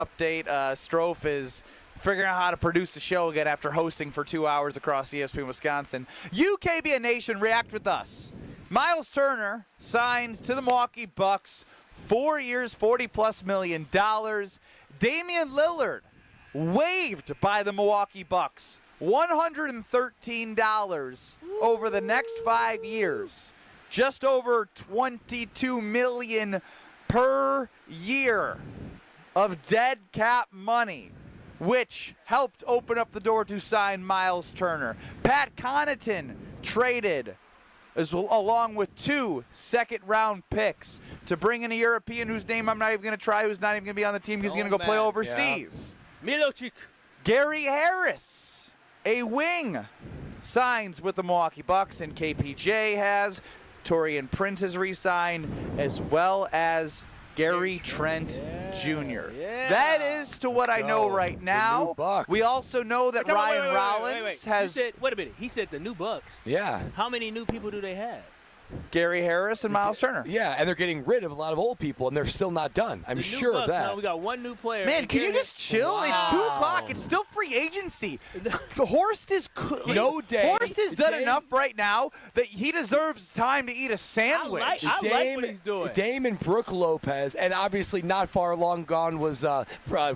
update. Strofe is figuring out how to produce the show again after hosting for 2 hours across ESPN Wisconsin. You, KBN Nation, react with us. Myles Turner signs to the Milwaukee Bucks, 4 years, $40+ million. Damian Lillard waived by the Milwaukee Bucks, $113 over the next 5 years, just over $22 million per year of dead cap money, which helped open up the door to sign Myles Turner. Pat Connaughton traded along with 2 second-round picks to bring in a European whose name I'm not even going to try, who's not even going to be on the team. He's going to go play overseas. Yeah. Milwaukee. Gary Harris, a wing, signs with the Milwaukee Bucks, and KPJ has. Taurean Prince has re-signed, as well as Gary Trent Jr. Yeah. That is to what I know right now. We also know that Ryan Rollins has. Wait a minute. He said the new Bucks. Yeah. How many new people do they have? Gary Harris and Myles Turner. Yeah, and they're getting rid of a lot of old people, and they're still not done. I'm sure of that. Now we got 1 new player. Man, can you just chill? Wow. It's 2 o'clock. It's still free agency. Horst has done enough right now that he deserves time to eat a sandwich. I like what he's doing. Dame and Brooke Lopez, and obviously not far long gone was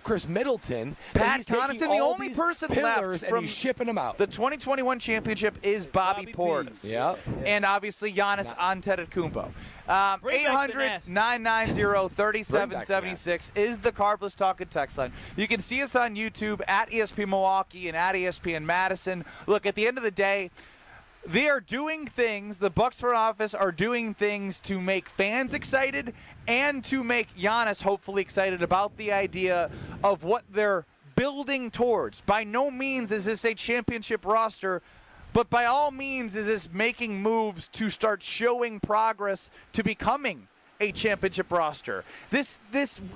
Chris Middleton. Pat Connaughton, the only person left and from he's shipping them out. The 2021 championship is Bobby Portis. Yeah. And obviously Giannis Antetokounmpo. 800-990-3776 is the Carbless Talking text line. You can see us on YouTube at ESPN Milwaukee and at ESPN Madison. Look, at the end of the day, they are doing things, the Bucks front office are doing things to make fans excited and to make Giannis hopefully excited about the idea of what they're building towards. By no means is this a championship roster, but by all means is this making moves to start showing progress to becoming a championship roster. This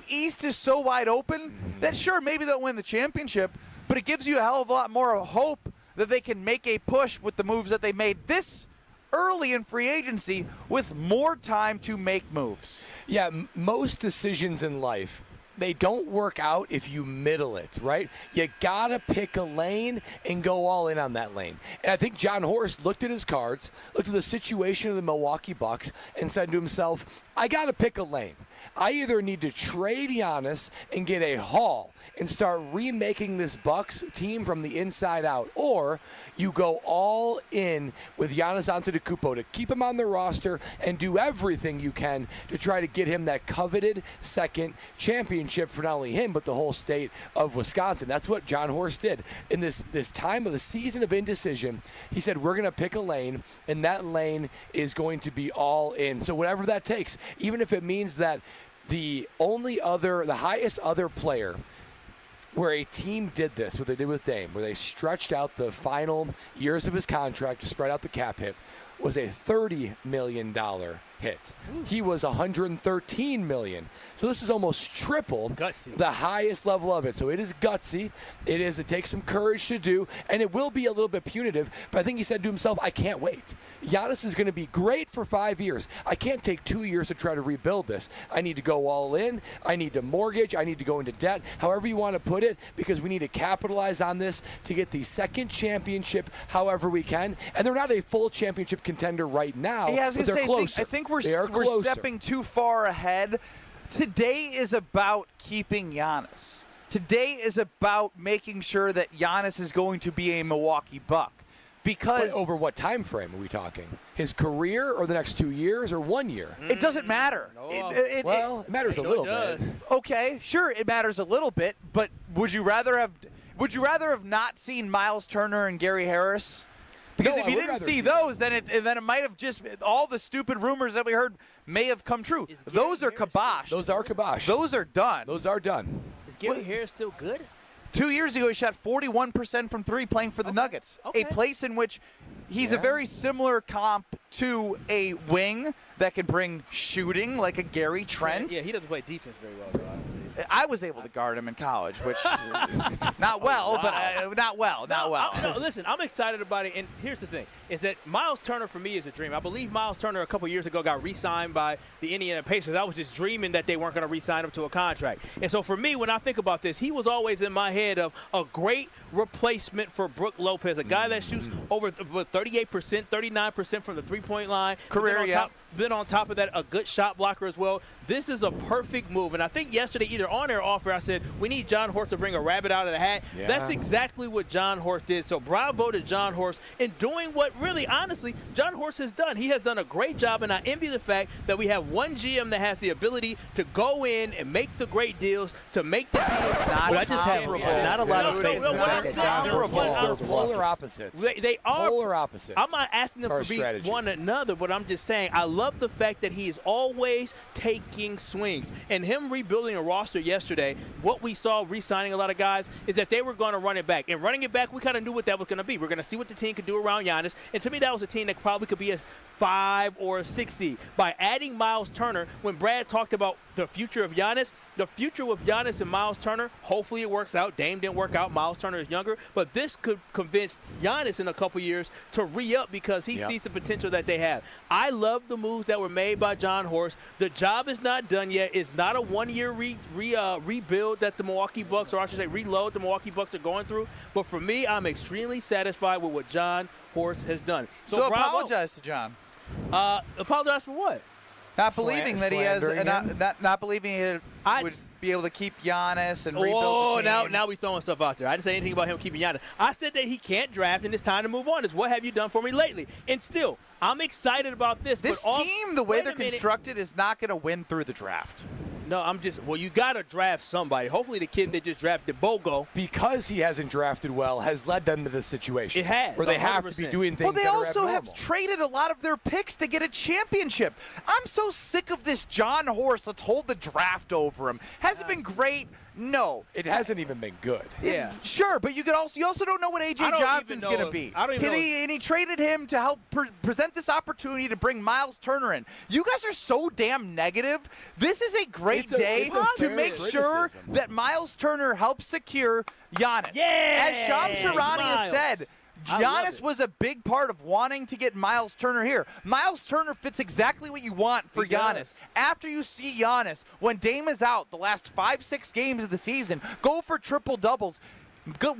East is so wide open that sure, maybe they'll win the championship, but it gives you a hell of a lot more hope that they can make a push with the moves that they made this early in free agency with more time to make moves. Yeah, most decisions in life, they don't work out if you middle it, right? You gotta pick a lane and go all in on that lane. And I think John Horst looked at his cards, looked at the situation of the Milwaukee Bucks, and said to himself, I gotta pick a lane. I either need to trade Giannis and get a haul and start remaking this Bucks team from the inside out, or you go all in with Giannis Antetokounmpo to keep him on the roster and do everything you can to try to get him that coveted second championship for not only him but the whole state of Wisconsin. That's what John Horst did. In this time of the season of indecision, he said, we're going to pick a lane, and that lane is going to be all in. So whatever that takes, even if it means that the highest other player where a team did this, what they did with Dame, where they stretched out the final years of his contract to spread out the cap hit, was a $30 million hit. He was $113 million. So this is almost triple the highest level of it. So it is gutsy. It takes some courage to do, and it will be a little bit punitive. But I think he said to himself, I can't wait. Giannis is going to be great for 5 years. I can't take 2 years to try to rebuild this. I need to go all in. I need to mortgage. I need to go into debt, however you want to put it, because we need to capitalize on this to get the second championship however we can. And they're not a full championship contender right now, but they're closer. I think we're stepping too far ahead. Today is about keeping Giannis. Today is about making sure that Giannis is going to be a Milwaukee Buck. Because over what time frame are we talking? His career, or the next 2 years, or 1 year? It doesn't matter. It matters a little bit. Okay, sure, it matters a little bit, but would you rather have not seen Myles Turner and Gary Harris? Because if you didn't see those, then it might have just all the stupid rumors that we heard may have come true. Those are kiboshed. Those are kiboshed. Those are done. Those are done. Is Gary Harris still good? 2 years ago, he shot 41% from three playing for the Nuggets, a place in which he's a very similar comp to a wing that can bring shooting like a Gary Trent. Yeah, he doesn't play defense very well, though. I was able to guard him in college, which not well, but not well. No, listen, I'm excited about it, and here's the thing, is that Myles Turner for me is a dream. I believe Myles Turner a couple years ago got re-signed by the Indiana Pacers. I was just dreaming that they weren't going to re-sign him to a contract. And so for me, when I think about this, he was always in my head of a great replacement for Brook Lopez, a guy that shoots over 38%, 39% from the three-point line. Career, yeah. Then on top of that, a good shot blocker as well. This is a perfect move. And I think yesterday, either on or off air, I said, we need John Horst to bring a rabbit out of the hat. Yeah. That's exactly what John Horst did. So bravo to John Horst in doing what really, honestly, John Horst has done. He has done a great job, and I envy the fact that we have one GM that has the ability to go in and make the great deals, to make the deals. Not a lot of faith. They're polar opposites. They are polar opposites. I'm not asking them to be one another, but I'm just saying I love the fact that he is always taking swings. And him rebuilding a roster yesterday, what we saw re-signing a lot of guys is that they were going to run it back. And running it back, we kind of knew what that was going to be. We're going to see what the team could do around Giannis. And to me, that was a team that probably could be a 5 or a 6 seed. By adding Myles Turner, when Brad talked about the future of Giannis, the future with Giannis and Myles Turner, hopefully it works out. Dame didn't work out. Myles Turner is younger. But this could convince Giannis in a couple years to re-up because he sees the potential that they have. I love the moves that were made by John Horst. The job is not done yet. It's not a one-year rebuild that the Milwaukee Bucks, or I should say reload, the Milwaukee Bucks are going through. But for me, I'm extremely satisfied with what John Horst has done. So apologize to John. Apologize for what? Not believing that he has, not believing he would be able to keep Giannis and rebuild the team. Now we're throwing stuff out there. I didn't say anything about him keeping Giannis. I said that he can't draft and it's time to move on. It's what have you done for me lately? And still, I'm excited about this. This team, the way they're constructed, is not going to win through the draft. No, you got to draft somebody. Hopefully the kid they just drafted, Bogo. Because he hasn't drafted well, has led them to this situation. It has. Where they have to be doing things. Well, they also have have traded a lot of their picks to get a championship. I'm so sick of this John Horst. Let's hold the draft over him. Has it been great? No. It hasn't even been good. Yeah. Sure, but you also don't know what A.J. Johnson's going to be. I don't even know. And he traded him to help present this opportunity to bring Myles Turner in. You guys are so damn negative. This is a great day to make sure that Myles Turner helps secure Giannis. Yeah. As Shams Charania has said, Giannis was a big part of wanting to get Myles Turner here. Myles Turner fits exactly what you want for Giannis. After you see Giannis, when Dame is out the last 5-6 games of the season, go for triple-doubles.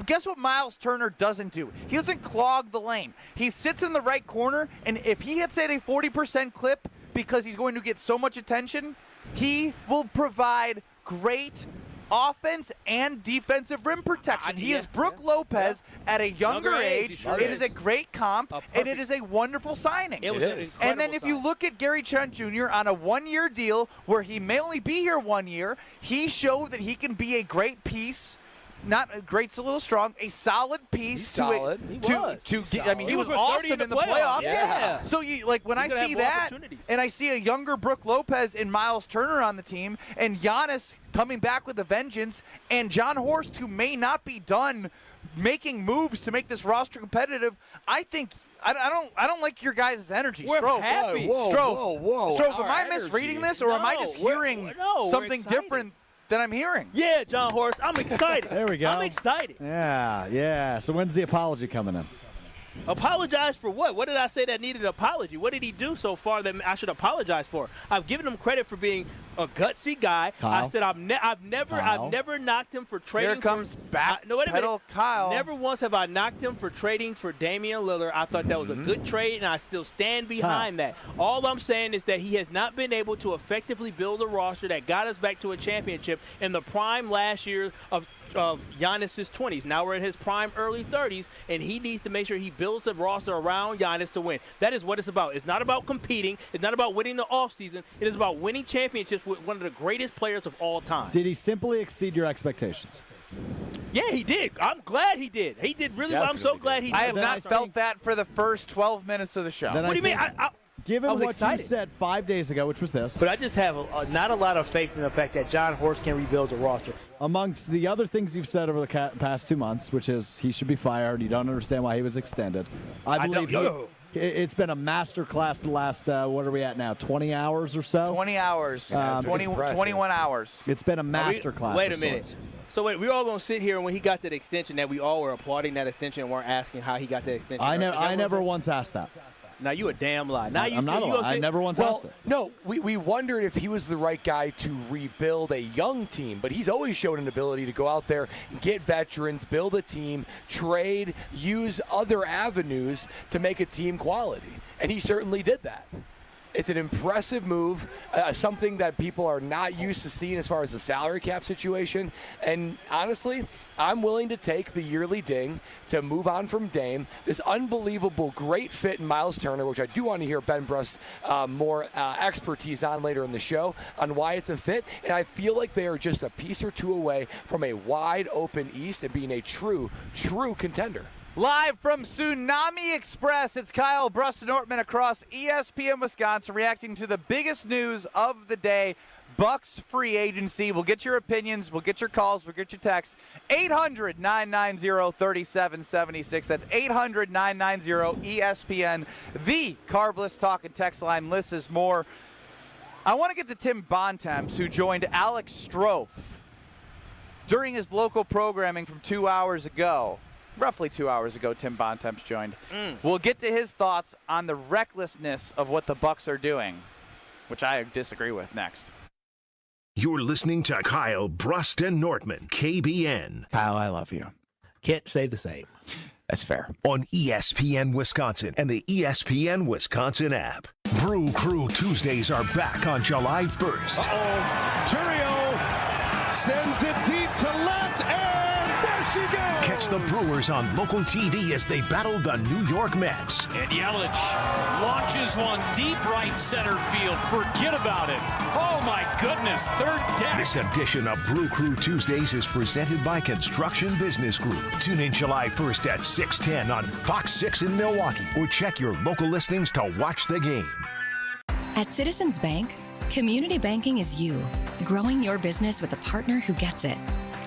Guess what Myles Turner doesn't do? He doesn't clog the lane. He sits in the right corner, and if he hits at a 40% clip because he's going to get so much attention, he will provide great offense and defensive rim protection. He is Brook Lopez at a younger age. It is a great comp, and it is a wonderful signing. It is. And then if you look at Gary Trent Jr. on a one-year deal where he may only be here 1 year, he showed that he can be a great piece. Not great's a little strong. A solid piece. He was awesome in the playoffs. Yeah. So when I see that, and I see a younger Brook Lopez and Myles Turner on the team, and Giannis coming back with a vengeance, and John Horst, who may not be done making moves to make this roster competitive, I think. I don't like your guys' energy. We're Stroke. happy. Whoa. Stroke, am I misreading this, or am I just hearing something different than I'm hearing? Yeah, John Horst, I'm excited. There we go. I'm excited. Yeah. So when's the apology coming in? Apologize for what? What did I say that needed an apology? What did he do so far that I should apologize for? I've given him credit for being a gutsy guy. Kyle? I said I've never knocked him for trading. Here comes back. No, wait a minute. Kyle. Never once have I knocked him for trading for Damian Lillard. I thought that was a good trade, and I still stand behind that. All I'm saying is that he has not been able to effectively build a roster that got us back to a championship in the prime last year of Giannis's 20s. Now we're in his prime early 30s, and he needs to make sure he builds a roster around Giannis to win. That is what it's about. It's not about competing. It's not about winning the offseason. It is about winning championships with one of the greatest players of all time. Did he simply exceed your expectations? Yeah, he did. I'm glad he did. He did really well. I'm so glad he did. I have not felt that for the first 12 minutes of the show. What do you mean? Given what excited. you said 5 days ago, which was this. But I just have not a lot of faith in the fact that John Horst can rebuild a roster. Amongst the other things you've said over the past 2 months, which is he should be fired, you don't understand why he was extended. I believe It's been a masterclass the last, what are we at now, 20 hours or so? 20 hours. 21 hours. It's been a masterclass. Wait a minute. So wait, we're all going to sit here, and when he got that extension, that we all were applauding that extension and weren't asking how he got that extension. I never once asked that. Now, you a damn lie. Now I'm not a lie. I never once asked it. No, we wondered if he was the right guy to rebuild a young team, but he's always shown an ability to go out there, get veterans, build a team, trade, use other avenues to make a team quality. And he certainly did that. It's an impressive move, something that people are not used to seeing as far as the salary cap situation. And honestly, I'm willing to take the yearly ding to move on from Dame. This unbelievable great fit in Myles Turner, which I do want to hear Ben Brust's more expertise on later in the show on why it's a fit. And I feel like they are just a piece or two away from a wide open East and being a true contender. Live from Tsunami Express, it's Kyle Brust-Nortman across ESPN Wisconsin reacting to the biggest news of the day, Bucks free agency. We'll get your opinions, we'll get your calls, we'll get your texts. 800-990-3776. That's 800-990-ESPN. The Carbless Talk and Text line lists is more. I want to get to Tim Bontemps, who joined Alex Strofe during his local programming from 2 hours ago. Roughly 2 hours ago, Tim Bontemps joined. We'll get to his thoughts on the recklessness of what the Bucks are doing, which I disagree with, next. You're listening to Kyle Brust and Nortman, KBN. Kyle, I love you. Can't say the same. That's fair. On ESPN Wisconsin and the ESPN Wisconsin app. Brew Crew Tuesdays are back on July 1st. Churio sends it deep to left, and there she goes. Catch the Brewers on local TV as they battle the New York Mets. And Yelich launches one deep right center field. Forget about it. Oh, my goodness. Third deck. This edition of Brew Crew Tuesdays is presented by Construction Business Group. Tune in July 1st at 6:10 on Fox 6 in Milwaukee, or check your local listings to watch the game. At Citizens Bank, community banking is you, growing your business with a partner who gets it.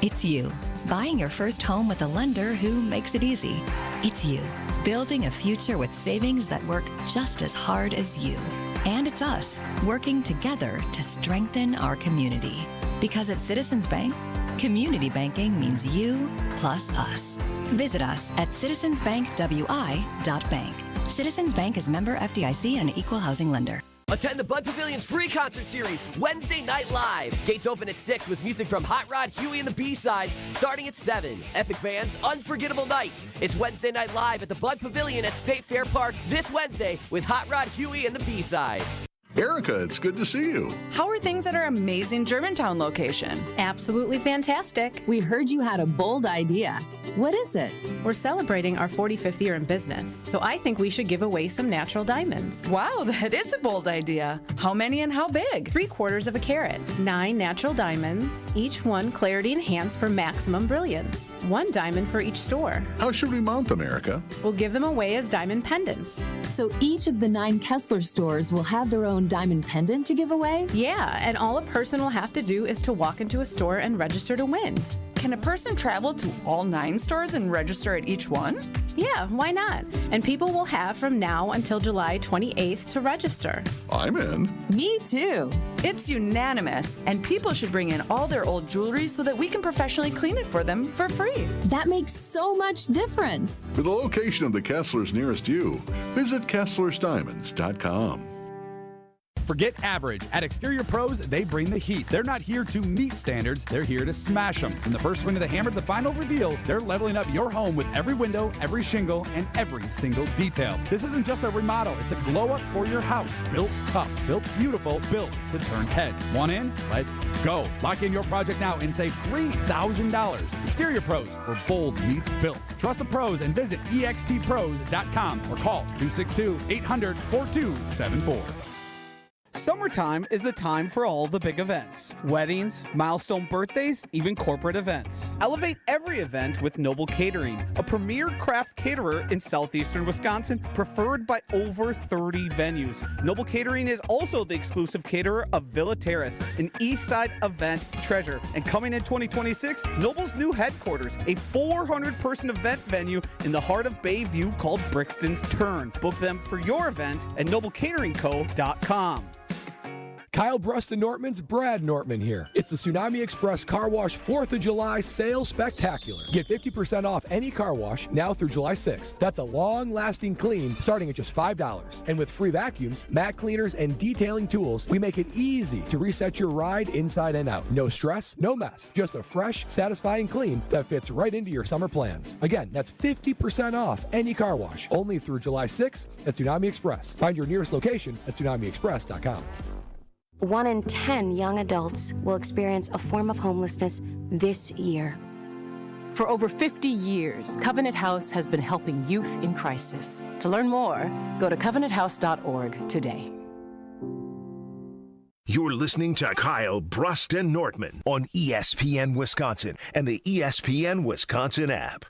It's you, buying your first home with a lender who makes it easy. It's you, building a future with savings that work just as hard as you. And it's us, working together to strengthen our community. Because at Citizens Bank, community banking means you plus us. Visit us at citizensbankwi.bank. Citizens Bank is member FDIC and an equal housing lender. Attend the Bud Pavilion's free concert series, Wednesday Night Live. Gates open at 6 with music from Hot Rod, Huey and the B-Sides, starting at 7. Epic bands, unforgettable nights. It's Wednesday Night Live at the Bud Pavilion at State Fair Park this Wednesday with Hot Rod, Huey and the B-Sides. Erica, it's good to see you. How are things at our amazing Germantown location? Absolutely fantastic. We heard you had a bold idea. What is it? We're celebrating our 45th year in business, so I think we should give away some natural diamonds. Wow, that is a bold idea. How many and how big? 3/4 carat. 9 natural diamonds, each one clarity enhanced for maximum brilliance. 1 diamond for each store. How should we mount them, Erica? We'll give them away as diamond pendants. So each of the 9 Kessler stores will have their own diamond pendant to give away? Yeah, and all a person will have to do is to walk into a store and register to win. Can a person travel to all 9 stores and register at each one? Yeah, why not? And people will have from now until July 28th to register. I'm in. Me too. It's unanimous, and people should bring in all their old jewelry so that we can professionally clean it for them for free. That makes so much difference. For the location of the Kesslers nearest you, visit KesslersDiamonds.com. Forget average. At Exterior Pros, they bring the heat. They're not here to meet standards, they're here to smash them. From the first swing of the hammer to the final reveal, they're leveling up your home with every window, every shingle, and every single detail. This isn't just a remodel, it's a glow up for your house. Built tough, built beautiful, built to turn heads. Want in? Let's go. Lock in your project now and save $3,000. Exterior Pros, where bold meets built. Trust the pros and visit extpros.com or call 262-800-4274. Summertime is the time for all the big events. Weddings, milestone birthdays, even corporate events. Elevate every event with Noble Catering, a premier craft caterer in southeastern Wisconsin, preferred by over 30 venues. Noble Catering is also the exclusive caterer of Villa Terrace, an East Side event treasure. And coming in 2026, Noble's new headquarters, a 400-person event venue in the heart of Bayview called Brixton's Turn. Book them for your event at noblecateringco.com. Kyle Brust and Nortman's Brad Nortman here. It's the Tsunami Express Car Wash 4th of July Sales Spectacular. Get 50% off any car wash now through July 6th. That's a long-lasting clean starting at just $5. And with free vacuums, mat cleaners, and detailing tools, we make it easy to reset your ride inside and out. No stress, no mess. Just a fresh, satisfying clean that fits right into your summer plans. Again, that's 50% off any car wash. Only through July 6th at Tsunami Express. Find your nearest location at tsunamiexpress.com. 1 in 10 young adults will experience a form of homelessness this year. For over 50 years, Covenant House has been helping youth in crisis. To learn more, go to covenanthouse.org today. You're listening to Kyle Brust and Nortman on ESPN Wisconsin and the ESPN Wisconsin app.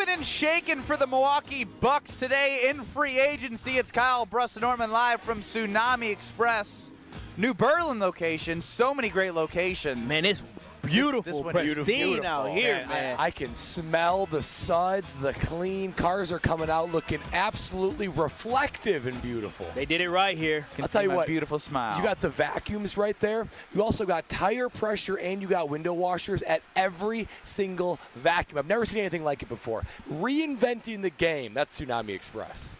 And shaken for the Milwaukee Bucks today in free agency. It's Kyle Brust and Norman live from Tsunami Express, New Berlin location. So many great locations. Man, it's beautiful, pristine beautiful out here, man. I can smell the suds, the clean. Cars are coming out looking absolutely reflective and beautiful. They did it right here. I'll tell you what, beautiful smile. You got the vacuums right there. You also got tire pressure and you got window washers at every single vacuum. I've never seen anything like it before. Reinventing the game. That's Tsunami Express.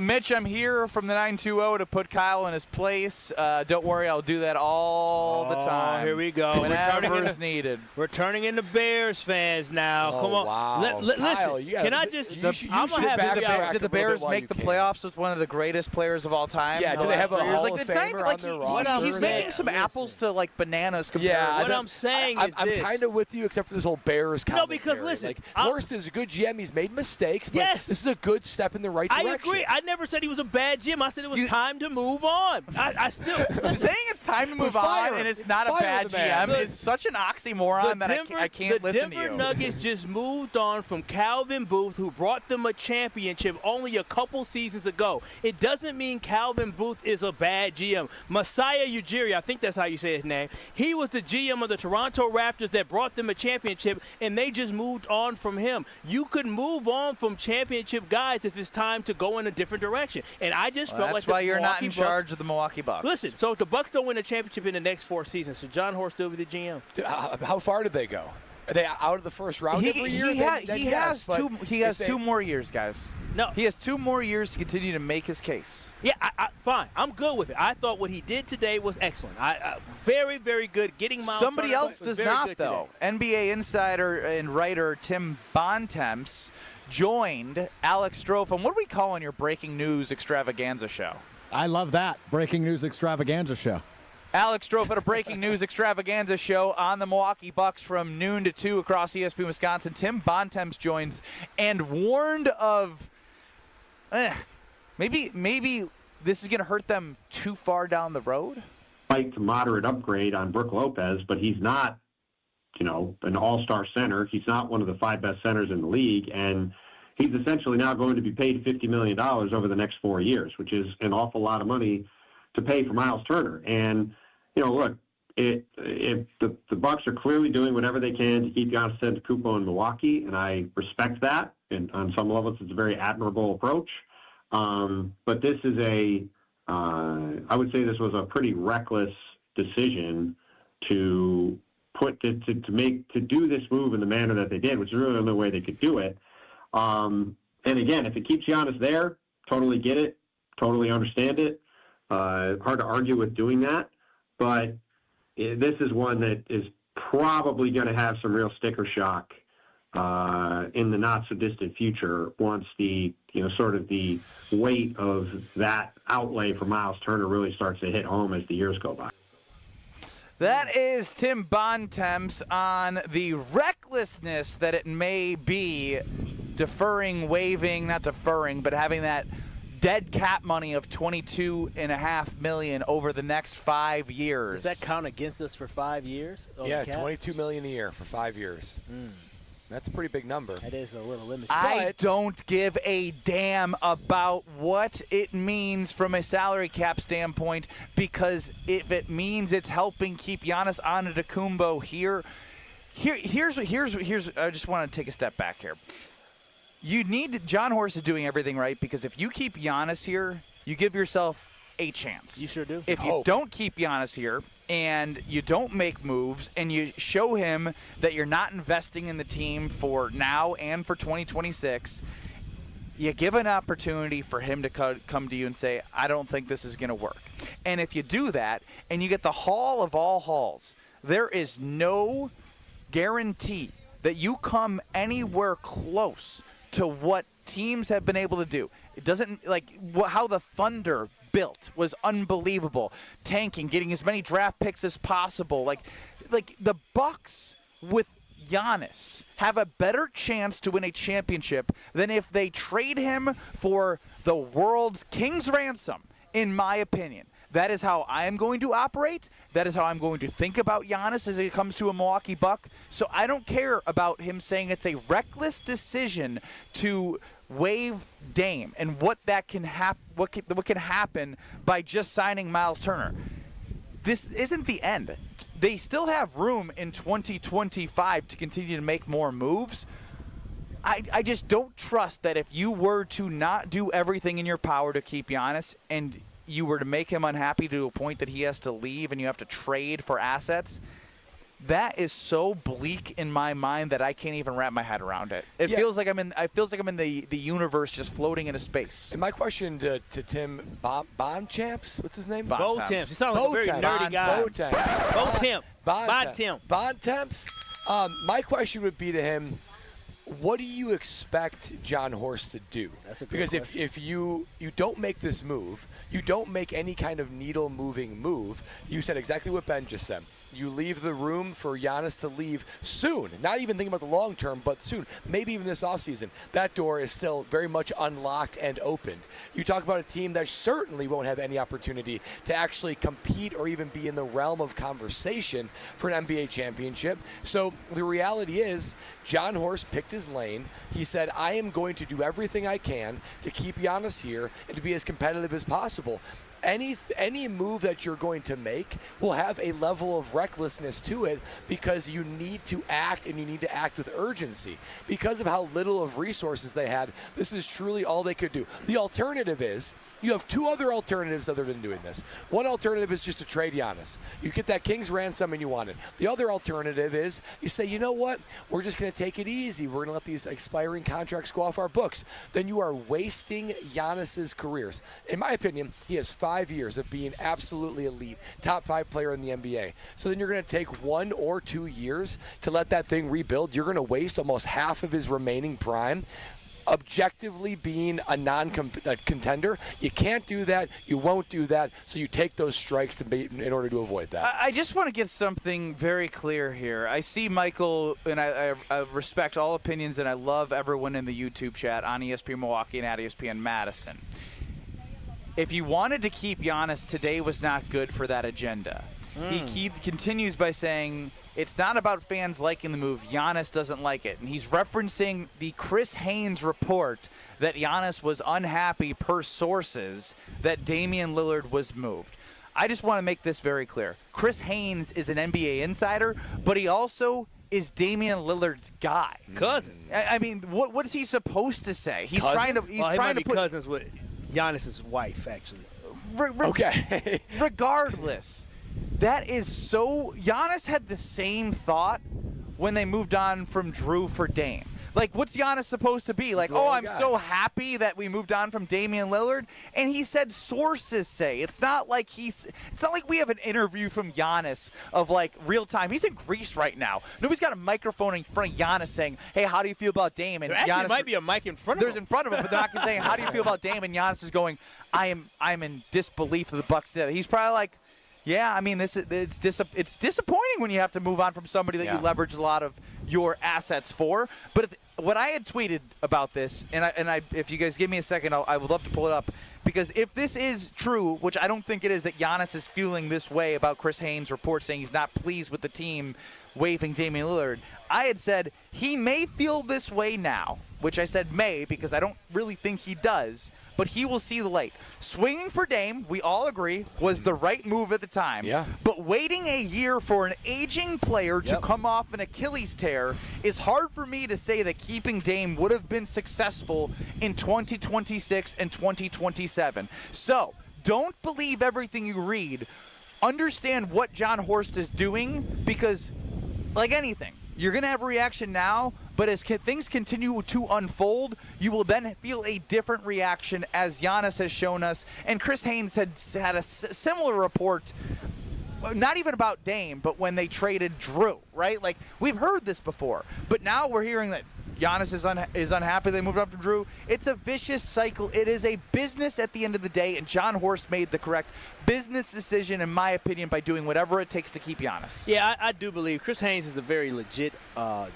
Mitch, I'm here from the 920 to put Kyle in his place. Don't worry, I'll do that all the time. Here we go. Whenever it's needed. We're turning into Bears fans now. Oh, Come on. Wow. Listen, can I just I'm going to have Did the Bears make the playoffs with one of the greatest players of all time? Yeah, do they have a Hall of Famer on their roster? He's making some apples to, like, bananas compared. Yeah, what I'm saying is I'm kind of with you, except for this whole Bears commentary. No, because listen. Horst is a good GM. He's made mistakes, but yes, this is a good step in the right direction. I agree. I never said he was a bad GM. I said it was time to move on. I still saying it's time to move on and it's not a bad GM is such an oxymoron that I can't listen to you. The Denver Nuggets just moved on from Calvin Booth, who brought them a championship only a couple seasons ago. It doesn't mean Calvin Booth is a bad GM. Masai Ujiri, I think that's how you say his name, he was the GM of the Toronto Raptors that brought them a championship, and they just moved on from him. You could move on from championship guys if it's time to go in a different direction. And I just felt like that's why you're not in Bucks, charge of the Milwaukee Bucks. Listen, so if the Bucks don't win a championship in the next 4 seasons, should John Horst still be the GM? How far did they go? Are they out of the first round every year? He has 2 more years, guys. No, he has 2 more years to continue to make his case. Yeah, fine. I'm good with it. I thought what he did today was excellent. Very, very good. Getting Myles. Somebody else does not, though. NBA insider and writer Tim Bontemps joined Alex Strofe on what are we calling your breaking news extravaganza show? I love that. Breaking news extravaganza show. Alex Strofe at a breaking news extravaganza show on the Milwaukee Bucks from noon to 2 across ESPN Wisconsin. Tim Bontemps joins and warned of maybe this is going to hurt them too far down the road. Slight to moderate upgrade on Brook Lopez, but he's not, an all-star center. He's not one of the 5 best centers in the league, and he's essentially now going to be paid $50 million over the next 4 years, which is an awful lot of money to pay for Myles Turner. And, look, the Bucks are clearly doing whatever they can to keep Giannis Antetokounmpo in Milwaukee, and I respect that. And on some levels, it's a very admirable approach. But this is I would say this was a pretty reckless decision to do this move in the manner that they did, which is really the only way they could do it. And again, if it keeps Giannis there, totally get it, totally understand it. Hard to argue with doing that, but this is one that is probably going to have some real sticker shock in the not so distant future once the sort of the weight of that outlay for Myles Turner really starts to hit home as the years go by. That is Tim Bontemps on the recklessness that it may be but having that dead cap money of $22.5 million over the next 5 years. Does that count against us for 5 years? Yeah, $22 million a year for 5 years. That's a pretty big number. That is a little limited. I don't give a damn about what it means from a salary cap standpoint, because if it means it's helping keep Giannis Antetokounmpo here's I just want to take a step back here. John Horst is doing everything right, because if you keep Giannis here, you give yourself a chance. You sure do. If you don't keep Giannis here and you don't make moves and you show him that you're not investing in the team for now and for 2026, you give an opportunity for him to come to you and say, I don't think this is going to work. And if you do that and you get the haul of all hauls, there is no guarantee that you come anywhere close to what teams have been able to do. It doesn't, how the Thunder built was unbelievable. Tanking, getting as many draft picks as possible. Like the Bucks with Giannis have a better chance to win a championship than if they trade him for the world's king's ransom, in my opinion. That is how I am going to operate. That is how I'm going to think about Giannis as it comes to a Milwaukee Buck. So I don't care about him saying it's a reckless decision to waive Dame and what can happen by just signing Myles Turner. This isn't the end. They still have room in 2025 to continue to make more moves. I just don't trust that if you were to not do everything in your power to keep Giannis and you were to make him unhappy to a point that he has to leave and you have to trade for assets, that is so bleak in my mind that I can't even wrap my head around it. It feels like I'm in the universe just floating into space. And my question to Tim Bontemps, what's his name? Bontemps. He sounds like a very nerdy guy. Bontemps. My question would be to him, what do you expect John Horst to do? Because if you don't make this move, you don't make any kind of needle-moving move. You said exactly what Ben just said. You leave the room for Giannis to leave soon. Not even thinking about the long term, but soon. Maybe even this offseason. That door is still very much unlocked and opened. You talk about a team that certainly won't have any opportunity to actually compete or even be in the realm of conversation for an NBA championship. So the reality is, John Horst picked his lane. He said, I am going to do everything I can to keep Giannis here and to be as competitive as possible. Any move that you're going to make will have a level of recklessness to it, because you need to act, and you need to act with urgency. Because of how little of resources they had, this is truly all they could do. The alternative is, you have two other alternatives other than doing this. One alternative is just to trade Giannis. You get that king's ransom and you want it. The other alternative is you say, you know what, we're just going to take it easy. We're going to let these expiring contracts go off our books. Then you are wasting Giannis's careers. In my opinion, he has 5 years of being absolutely elite, top 5 player in the NBA. So then you're going to take 1 or 2 years to let that thing rebuild. You're going to waste almost half of his remaining prime objectively being a non-contender. You can't do that. You won't do that. So you take those strikes in order to avoid that. I just want to get something very clear here. I see Michael, and I respect all opinions, and I love everyone in the YouTube chat on ESPN Milwaukee and at ESPN Madison. If you wanted to keep Giannis, today was not good for that agenda. He continues by saying, it's not about fans liking the move. Giannis doesn't like it. And he's referencing the Chris Haynes report that Giannis was unhappy, per sources, that Damian Lillard was moved. I just want to make this very clear. Chris Haynes is an NBA insider, but he also is Damian Lillard's guy. Cousin. I mean, what is he supposed to say? He's cousin? trying to put cousins with Giannis's wife, actually. Okay. Regardless, that is so. Giannis had the same thought when they moved on from Drew for Dame. Like, what's Giannis supposed to be? Like, I'm so happy that we moved on from Damian Lillard. And he said sources say. It's not like we have an interview from Giannis of, like, real time. He's in Greece right now. Nobody's got a microphone in front of Giannis saying, hey, how do you feel about Dame? And there actually Giannis, might be a mic in front of him. There's in front of him, but they're not saying, how do you feel about Dame? And Giannis is going, I'm in disbelief of the Bucks today. He's probably like, Yeah, I mean, it's disappointing when you have to move on from somebody that you leverage a lot of your assets for. But what I had tweeted about this, and I, if you guys give me a second, I would love to pull it up, because if this is true, which I don't think it is, that Giannis is feeling this way about Chris Haynes' report saying he's not pleased with the team waiving Damian Lillard, I had said he may feel this way now, which I said may because I don't really think he does, but he will see the light. Swinging for Dame, we all agree, was the right move at the time. Yeah. But waiting a year for an aging player to come off an Achilles tear is hard for me to say that keeping Dame would have been successful in 2026 and 2027. So, don't believe everything you read. Understand what John Horst is doing, because, like anything, you're going to have a reaction now, but as things continue to unfold, you will then feel a different reaction, as Giannis has shown us. And Chris Haynes had a similar report, not even about Dame, but when they traded Drew, right? Like, we've heard this before, but now we're hearing that Giannis is unhappy they moved up to Drew. It's a vicious cycle. It is a business at the end of the day, and John Horst made the correct business decision, in my opinion, by doing whatever it takes to keep Giannis. Yeah, I do believe Chris Haynes is a very legit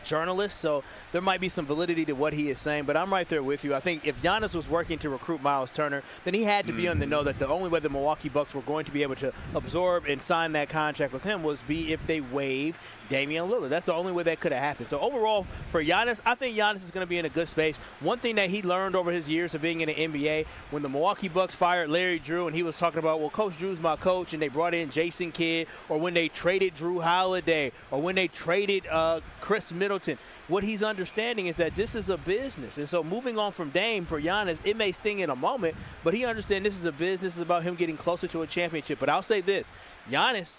journalist, so there might be some validity to what he is saying, but I'm right there with you. I think if Giannis was working to recruit Myles Turner, then he had to be on the know that the only way the Milwaukee Bucks were going to be able to absorb and sign that contract with him was if they waive Damian Lillard. That's the only way that could have happened. So overall, for Giannis, I think Giannis is going to be in a good space. One thing that he learned over his years of being in the NBA, when the Milwaukee Bucks fired Larry Drew and he was talking about, well, Coach Drew's my coach, and they brought in Jason Kidd, or when they traded Drew Holiday, or when they traded Chris Middleton, what he's understanding is that this is a business. And so moving on from Dame for Giannis, it may sting in a moment, but he understands this is a business. It's about him getting closer to a championship. But I'll say this, Giannis,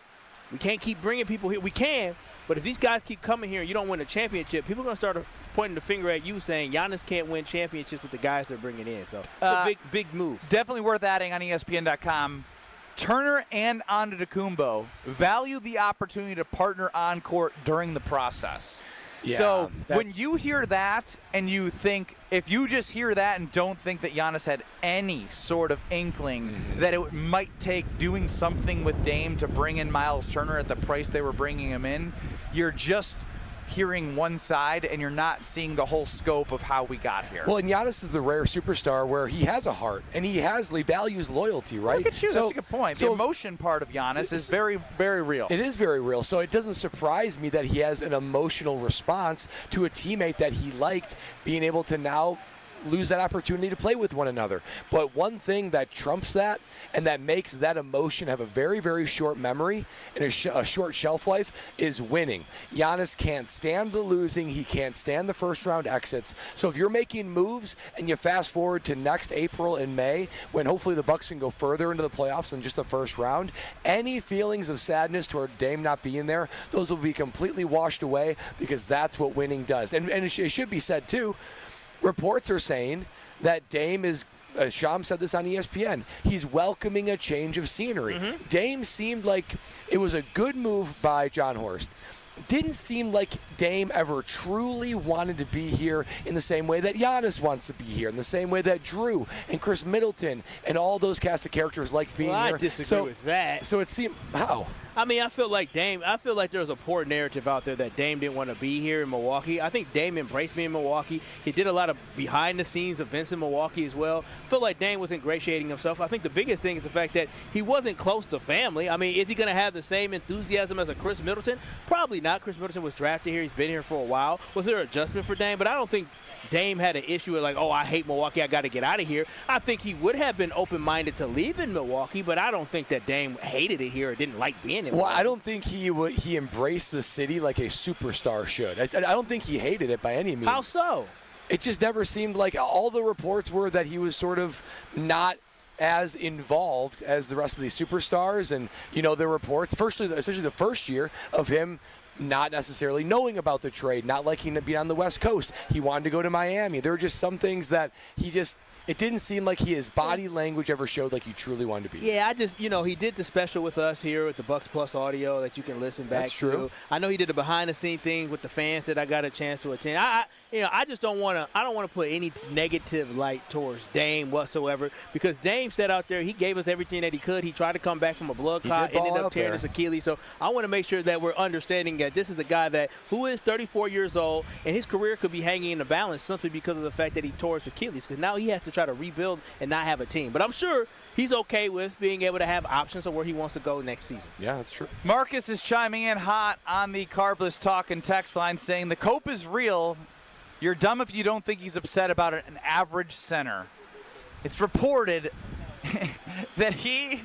we can't keep bringing people here. We can, but if these guys keep coming here and you don't win a championship, people are going to start pointing the finger at you saying Giannis can't win championships with the guys they're bringing in. So it's a big move. Definitely worth adding on ESPN.com. Turner and Antetokounmpo value the opportunity to partner on court during the process. Yeah, so when you hear that and you think, if you just hear that and don't think that Giannis had any sort of inkling that it might take doing something with Dame to bring in Myles Turner at the price they were bringing him in, you're just hearing one side and you're not seeing the whole scope of how we got here. Well, and Giannis is the rare superstar where he has a heart and he values loyalty, right? Look at you. That's a good point. The emotion part of Giannis is very, very real. It is very real. So it doesn't surprise me that he has an emotional response to a teammate that he liked being able to now lose that opportunity to play with one another. But one thing that trumps that and that makes that emotion have a very, very short memory and a short shelf life is winning. Giannis can't stand the losing. He can't stand the first-round exits. So if you're making moves and you fast forward to next April and May, when hopefully the Bucks can go further into the playoffs than just the first round, any feelings of sadness toward Dame not being there, those will be completely washed away, because that's what winning does. And it should be said, too, reports are saying that Dame is, Sham said this on ESPN, he's welcoming a change of scenery. Dame seemed like it was a good move by John Horst. Didn't seem like Dame ever truly wanted to be here in the same way that Giannis wants to be here, in the same way that Drew and Chris Middleton and all those cast of characters liked being here. I disagree with that. So it seemed, how? I mean, I feel like there's a poor narrative out there that Dame didn't want to be here in Milwaukee. I think Dame embraced being in Milwaukee. He did a lot of behind-the-scenes events in Milwaukee as well. I feel like Dame was ingratiating himself. I think the biggest thing is the fact that he wasn't close to family. I mean, is he going to have the same enthusiasm as a Chris Middleton? Probably not. Chris Middleton was drafted here. He's been here for a while. Was there an adjustment for Dame? But I don't think Dame had an issue with like, oh, I hate Milwaukee, I got to get out of here. I think he would have been open-minded to leaving Milwaukee, but I don't think that Dame hated it here or didn't like being in Milwaukee. Well, I don't think he embraced the city like a superstar should. I don't think he hated it by any means. How so? It just never seemed like, all the reports were that he was sort of not as involved as the rest of these superstars. And, the reports, especially the first year of him not necessarily knowing about the trade, not liking to be on the West Coast. He wanted to go to Miami. There were just some things that he just It didn't seem like his body language ever showed like he truly wanted to be. Yeah, I just, he did the special with us here with the Bucks Plus audio that you can listen back That's true. to. I know he did the behind-the-scenes thing with the fans that I got a chance to attend. I just don't want to put any negative light towards Dame whatsoever, because Dame sat out there, he gave us everything that he could. He tried to come back from a blood clot, ended up tearing his Achilles. So I want to make sure that we're understanding that this is a guy who is 34 years old, and his career could be hanging in the balance simply because of the fact that he tore his Achilles, because now he has to try to rebuild and not have a team. But I'm sure he's okay with being able to have options of where he wants to go next season. Yeah, that's true. Marcus is chiming in hot on the Carbless Talk and text line saying the cope is real. You're dumb if you don't think he's upset about an average center. It's reported that he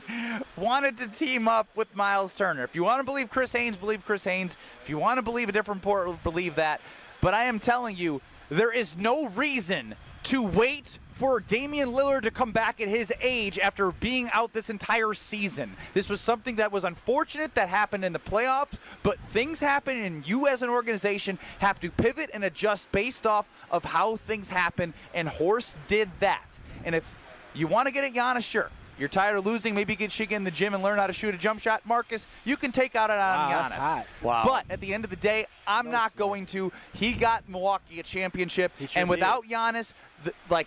wanted to team up with Myles Turner. If you want to believe Chris Haynes, believe Chris Haynes. If you want to believe a different report, believe that. But I am telling you, there is no reason to wait for Damian Lillard to come back at his age after being out this entire season. This was something that was unfortunate that happened in the playoffs, but things happen, and you as an organization have to pivot and adjust based off of how things happen, and Horst did that. And if you want to get at Giannis, sure. You're tired of losing, maybe you should get in the gym and learn how to shoot a jump shot. Marcus, you can take out on Giannis. That's hot. Wow. But at the end of the day, I'm not going to. He got Milwaukee a championship, and without Giannis, the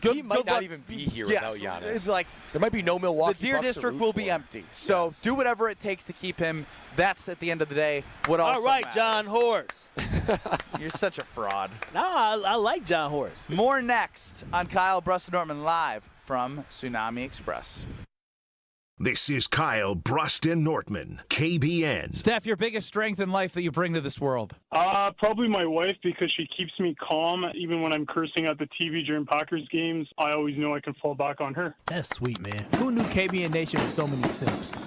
team might not even be here without Giannis. It's like there might be no Milwaukee. The Deer Bucks District will be empty. So do whatever it takes to keep him. That's at the end of the day what also All right, matters. John Horst. You're such a fraud. No, I like John Horst. More next on Kyle Brust-Nortman live from Tsunami Express. This is Kyle Brust-Nortman, KBN. Steph, your biggest strength in life that you bring to this world? Probably my wife, because she keeps me calm. Even when I'm cursing at the TV during Packers games, I always know I can fall back on her. That's sweet, man. Who knew KBN Nation had so many simps?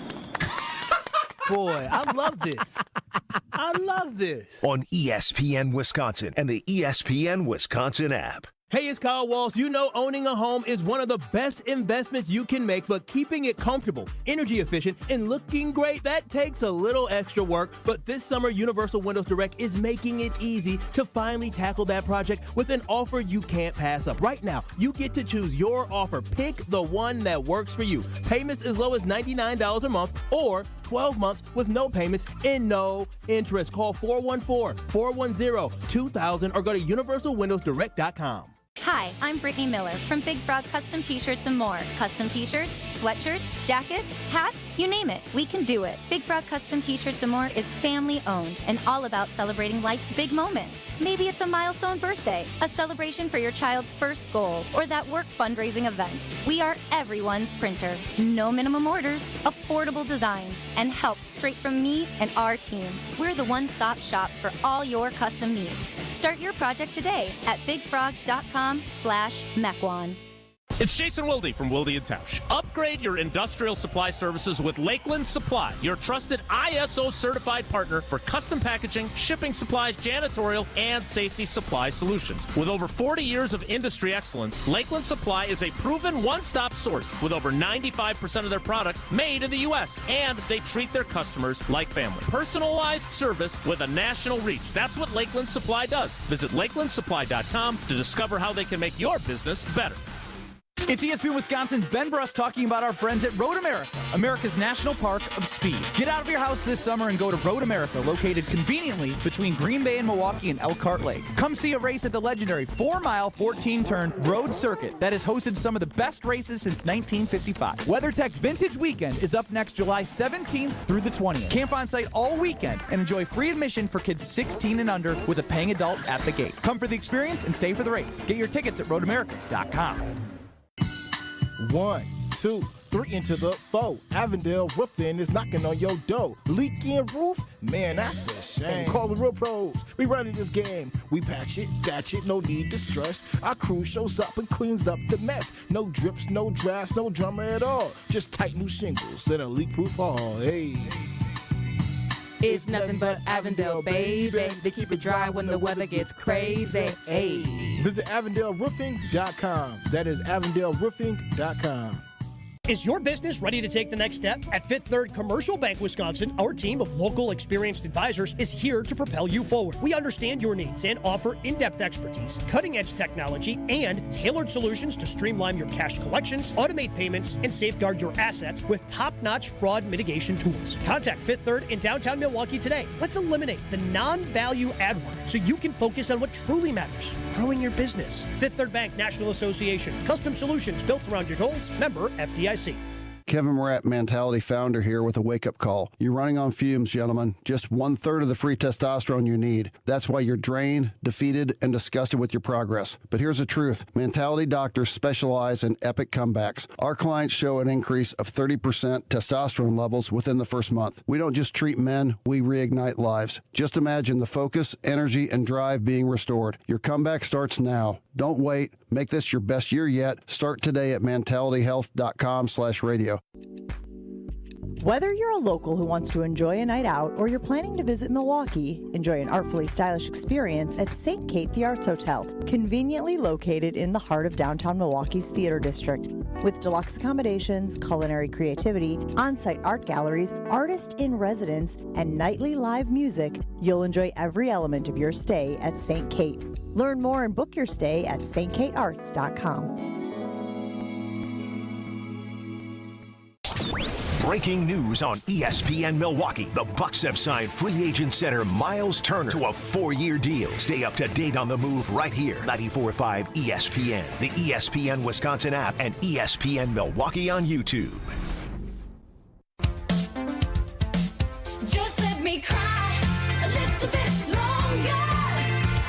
Boy, I love this. I love this. On ESPN Wisconsin and the ESPN Wisconsin app. Hey, it's Kyle Walsh. You know owning a home is one of the best investments you can make, but keeping it comfortable, energy efficient, and looking great, that takes a little extra work. But this summer, Universal Windows Direct is making it easy to finally tackle that project with an offer you can't pass up. Right now, you get to choose your offer. Pick the one that works for you. Payments as low as $99 a month or 12 months with no payments and no interest. Call 414-410-2000 or go to universalwindowsdirect.com. Hi, I'm Brittany Miller from Big Frog Custom T-Shirts and more. Custom T-shirts, sweatshirts, jackets, hats, you name it, we can do it. Big Frog Custom T-Shirts and more is family owned and all about celebrating life's big moments. Maybe it's a milestone birthday, a celebration for your child's first goal, or that work fundraising event. We are everyone's printer. No minimum orders, affordable designs, and help straight from me and our team. We're the one-stop shop for all your custom needs. Start your project today at bigfrog.com/Mequon. It's Jason Wilde from Wilde & Tausch. Upgrade your industrial supply services with Lakeland Supply, your trusted ISO-certified partner for custom packaging, shipping supplies, janitorial, and safety supply solutions. With over 40 years of industry excellence, Lakeland Supply is a proven one-stop source with over 95% of their products made in the U.S., and they treat their customers like family. Personalized service with a national reach. That's what Lakeland Supply does. Visit lakelandsupply.com to discover how they can make your business better. It's ESPN Wisconsin's Ben Brust talking about our friends at Road America, America's national park of speed. Get out of your house this summer and go to Road America, located conveniently between Green Bay and Milwaukee and Elkhart Lake. Come see a race at the legendary 4-mile, 14-turn road circuit that has hosted some of the best races since 1955. WeatherTech Vintage Weekend is up next July 17th through the 20th. Camp on site all weekend and enjoy free admission for kids 16 and under with a paying adult at the gate. Come for the experience and stay for the race. Get your tickets at roadamerica.com. 1, 2, 3 into the 4. Avondale Roofing is knocking on your door. Leaking roof? Man, that's a shame. Call the real pros. We running this game. We patch it, thatch it, no need to stress. Our crew shows up and cleans up the mess. No drips, no drafts, no drama at all. Just tight new shingles that are leak-proof hall. Hey. It's nothing but Avondale, baby. They keep it dry when the weather gets crazy. Hey. Visit AvondaleRoofing.com. That is AvondaleRoofing.com. Is your business ready to take the next step? At Fifth Third Commercial Bank Wisconsin, our team of local experienced advisors is here to propel you forward. We understand your needs and offer in-depth expertise, cutting-edge technology, and tailored solutions to streamline your cash collections, automate payments, and safeguard your assets with top-notch fraud mitigation tools. Contact Fifth Third in downtown Milwaukee today. Let's eliminate the non-value ad work so you can focus on what truly matters, growing your business. Fifth Third Bank National Association. Custom solutions built around your goals. Member FDIC. Kevin Morat, Mentality founder here with a wake-up call. You're running on fumes, gentlemen. Just 1/3 of the free testosterone you need. That's why you're drained, defeated, and disgusted with your progress. But here's the truth. Mentality doctors specialize in epic comebacks. Our clients show an increase of 30% testosterone levels within the first month. We don't just treat men, we reignite lives. Just imagine the focus, energy, and drive being restored. Your comeback starts now. Don't wait. Make this your best year yet. Start today at mentalityhealth.com/radio. Whether you're a local who wants to enjoy a night out or you're planning to visit Milwaukee, enjoy an artfully stylish experience at St. Kate the Arts Hotel, conveniently located in the heart of downtown Milwaukee's Theater District. With deluxe accommodations, culinary creativity, on-site art galleries, artist in residence, and nightly live music, you'll enjoy every element of your stay at St. Kate. Learn more and book your stay at stkatearts.com. Breaking news on ESPN Milwaukee. The Bucks have signed free agent center Myles Turner to a 4-year deal. Stay up to date on the move right here. 94.5 ESPN, the ESPN Wisconsin app, and ESPN Milwaukee on YouTube. Just let me cry a little bit longer.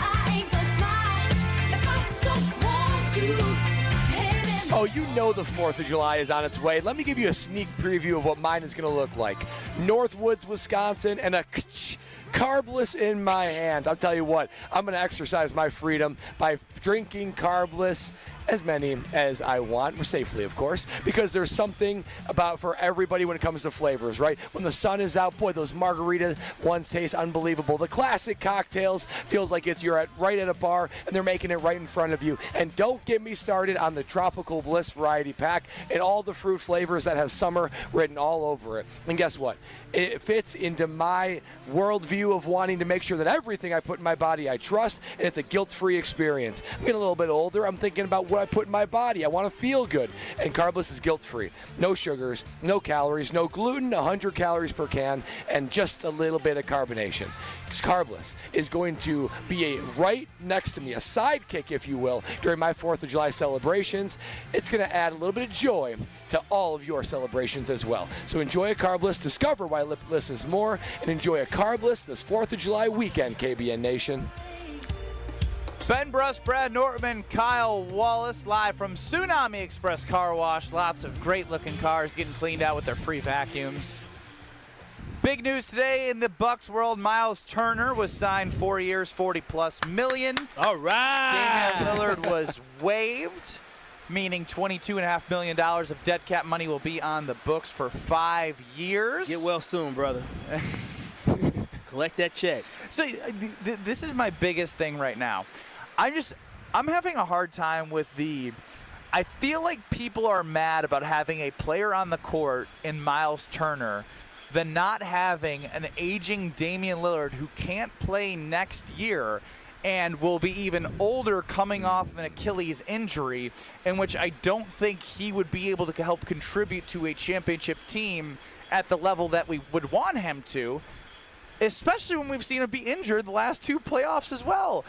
I ain't gonna smile if I don't want to. Oh, you know the 4th of July is on its way. Let me give you a sneak preview of what mine is going to look like. Northwoods, Wisconsin, and a carbless in my hand. I'll tell you what, I'm going to exercise my freedom by drinking carbless as many as I want, safely, of course, because there's something about for everybody when it comes to flavors, right? When the sun is out, boy, those margarita ones taste unbelievable. The classic cocktails feels like you're right at a bar and they're making it right in front of you. And don't get me started on the Tropical Bliss variety pack and all the fruit flavors that has summer written all over it. And guess what? It fits into my worldview of wanting to make sure that everything I put in my body I trust, and it's a guilt-free experience. I'm getting a little bit older. I'm thinking about what I put in my body. I want to feel good. And Carbless is guilt-free. No sugars, no calories, no gluten, 100 calories per can, and just a little bit of carbonation. Carbless is going to be right next to me, a sidekick, if you will, during my 4th of July celebrations. It's going to add a little bit of joy to all of your celebrations as well. So enjoy a Carbless, discover why Lipless is more, and enjoy a Carbless this 4th of July weekend, KBN Nation. Ben Bruss, Brad Nortman, Kyle Wallace, live from Tsunami Express Car Wash. Lots of great-looking cars getting cleaned out with their free vacuums. Big news today in the Bucks world. Myles Turner was signed 4 years, $40+ million. All right. Damian Lillard was waived, meaning $22.5 million of dead cap money will be on the books for 5 years. Get well soon, brother. Collect that check. So this is my biggest thing right now. I'm having a hard time with I feel like people are mad about having a player on the court in Myles Turner than not having an aging Damian Lillard who can't play next year and will be even older coming off an Achilles injury, in which I don't think he would be able to help contribute to a championship team at the level that we would want him to, especially when we've seen him be injured the last 2 playoffs as well.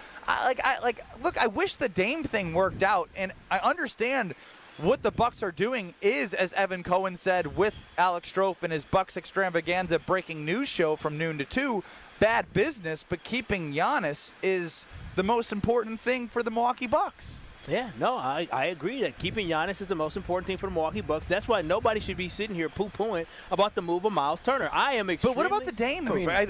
Look, I wish the Dame thing worked out, and I understand what the Bucks are doing is, as Evan Cohen said with Alex Strofe and his Bucks Extravaganza breaking news show from noon to 2, bad business, but keeping Giannis is the most important thing for the Milwaukee Bucks. Yeah, no, I agree that keeping Giannis is the most important thing for the Milwaukee Bucks. That's why nobody should be sitting here poo-pooing about the move of Myles Turner. I am extremely... But what about the Dame move? A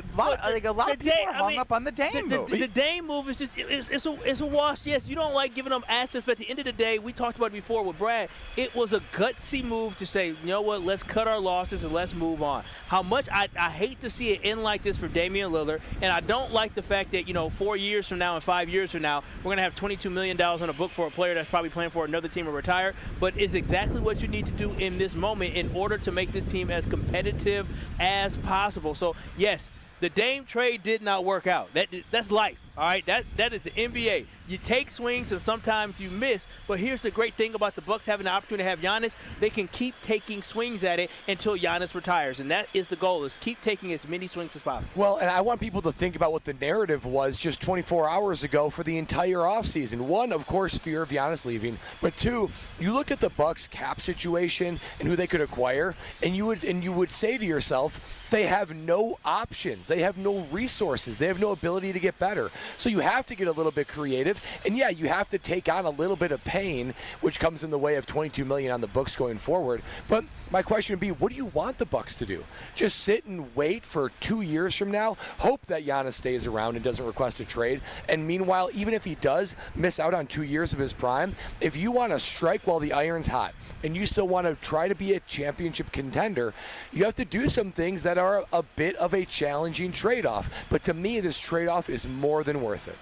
lot of people are hung up on the Dame move. The Dame move is just, it's a wash. Yes, you don't like giving them assets, but at the end of the day, we talked about it before with Brad, it was a gutsy move to say, you know what, let's cut our losses and let's move on. How much I hate to see it end like this for Damian Lillard, and I don't like the fact that, 4 years from now and 5 years from now, we're going to have $22 million on the book for for a player that's probably playing for another team or retire, but it's exactly what you need to do in this moment in order to make this team as competitive as possible. So, yes, the Dame trade did not work out. That's life, all right? That is the NBA. You take swings and sometimes you miss, but here's the great thing about the Bucks having the opportunity to have Giannis. They can keep taking swings at it until Giannis retires, and that is the goal, is keep taking as many swings as possible. Well, and I want people to think about what the narrative was just 24 hours ago for the entire offseason. One, of course, fear of Giannis leaving, but two, you looked at the Bucks cap situation and who they could acquire, and you would say to yourself, they have no options. They have no resources. They have no ability to get better. So you have to get a little bit creative. And, yeah, you have to take on a little bit of pain, which comes in the way of $22 million on the books going forward. But my question would be, what do you want the Bucks to do? Just sit and wait for 2 years from now? Hope that Giannis stays around and doesn't request a trade. And meanwhile, even if he does miss out on 2 years of his prime, if you want to strike while the iron's hot and you still want to try to be a championship contender, you have to do some things that are a bit of a challenging trade-off. But to me, this trade-off is more than worth it.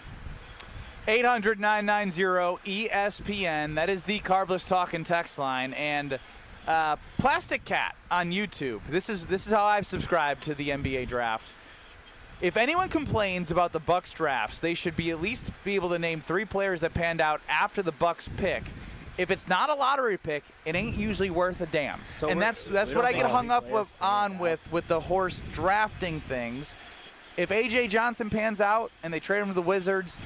800-990-ESPN. That is the Carbless Talk and text line. And Plastic Cat on YouTube. This is how I've subscribed to the NBA draft. If anyone complains about the Bucks drafts, they should at least be able to name 3 players that panned out after the Bucks pick. If it's not a lottery pick, it ain't usually worth a damn. So and that's what I get hung up with the horse drafting things. If A.J. Johnson pans out and they trade him to the Wizards,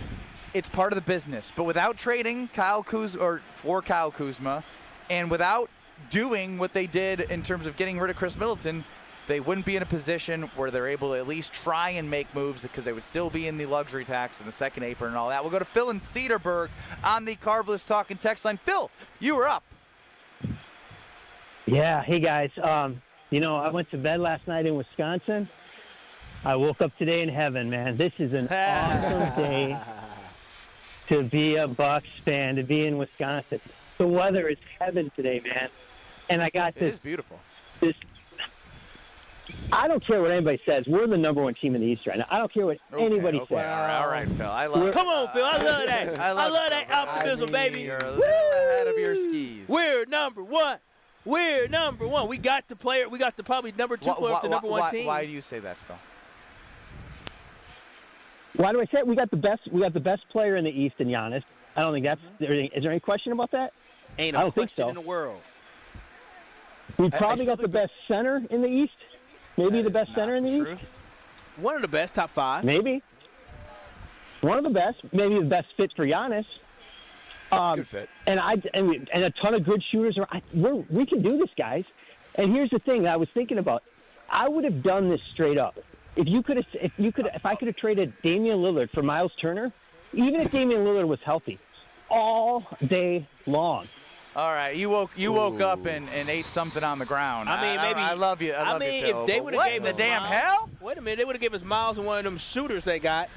it's part of the business. But without trading for Kyle Kuzma, and without doing what they did in terms of getting rid of Chris Middleton, they wouldn't be in a position where they're able to at least try and make moves, because they would still be in the luxury tax and the second apron and all that. We'll go to Phil in Cedarburg on the Carbless Talk and text line. Phil, you were up. Yeah, hey guys. I went to bed last night in Wisconsin. I woke up today in heaven, man. This is an awesome day to be a Bucks fan, to be in Wisconsin. The weather is heaven today, man. And I got this. It is beautiful. I don't care what anybody says. We're the number 1 team in the East right now. I don't care what anybody says. All right, Phil. I love it. Come on, Phil. I love that. I love that optimism, baby. You're a little ahead of your skis. We're number 1. We're number 1. We got the player. We got the probably number 2 player of the number 1 team. Why do you say that, Phil? Why do I say it? We got the best player in the East in Giannis. I don't think that's. Is there any question about that? Ain't a question in the world. We probably got the best center in the East. Maybe the best center in the East. One of the best, top 5. Maybe. One of the best. Maybe the best fit for Giannis. That's a good fit. And a ton of good shooters. We can do this, guys. And here's the thing that I was thinking about. I would have done this straight up. If I could have traded Damian Lillard for Myles Turner, even if Damian Lillard was healthy, all day long. All right, you woke up and ate something on the ground. I mean, maybe I love you. I love you, Phil. If they would have gave the damn hell? Wait a minute, they would have given us Myles and one of them shooters they got.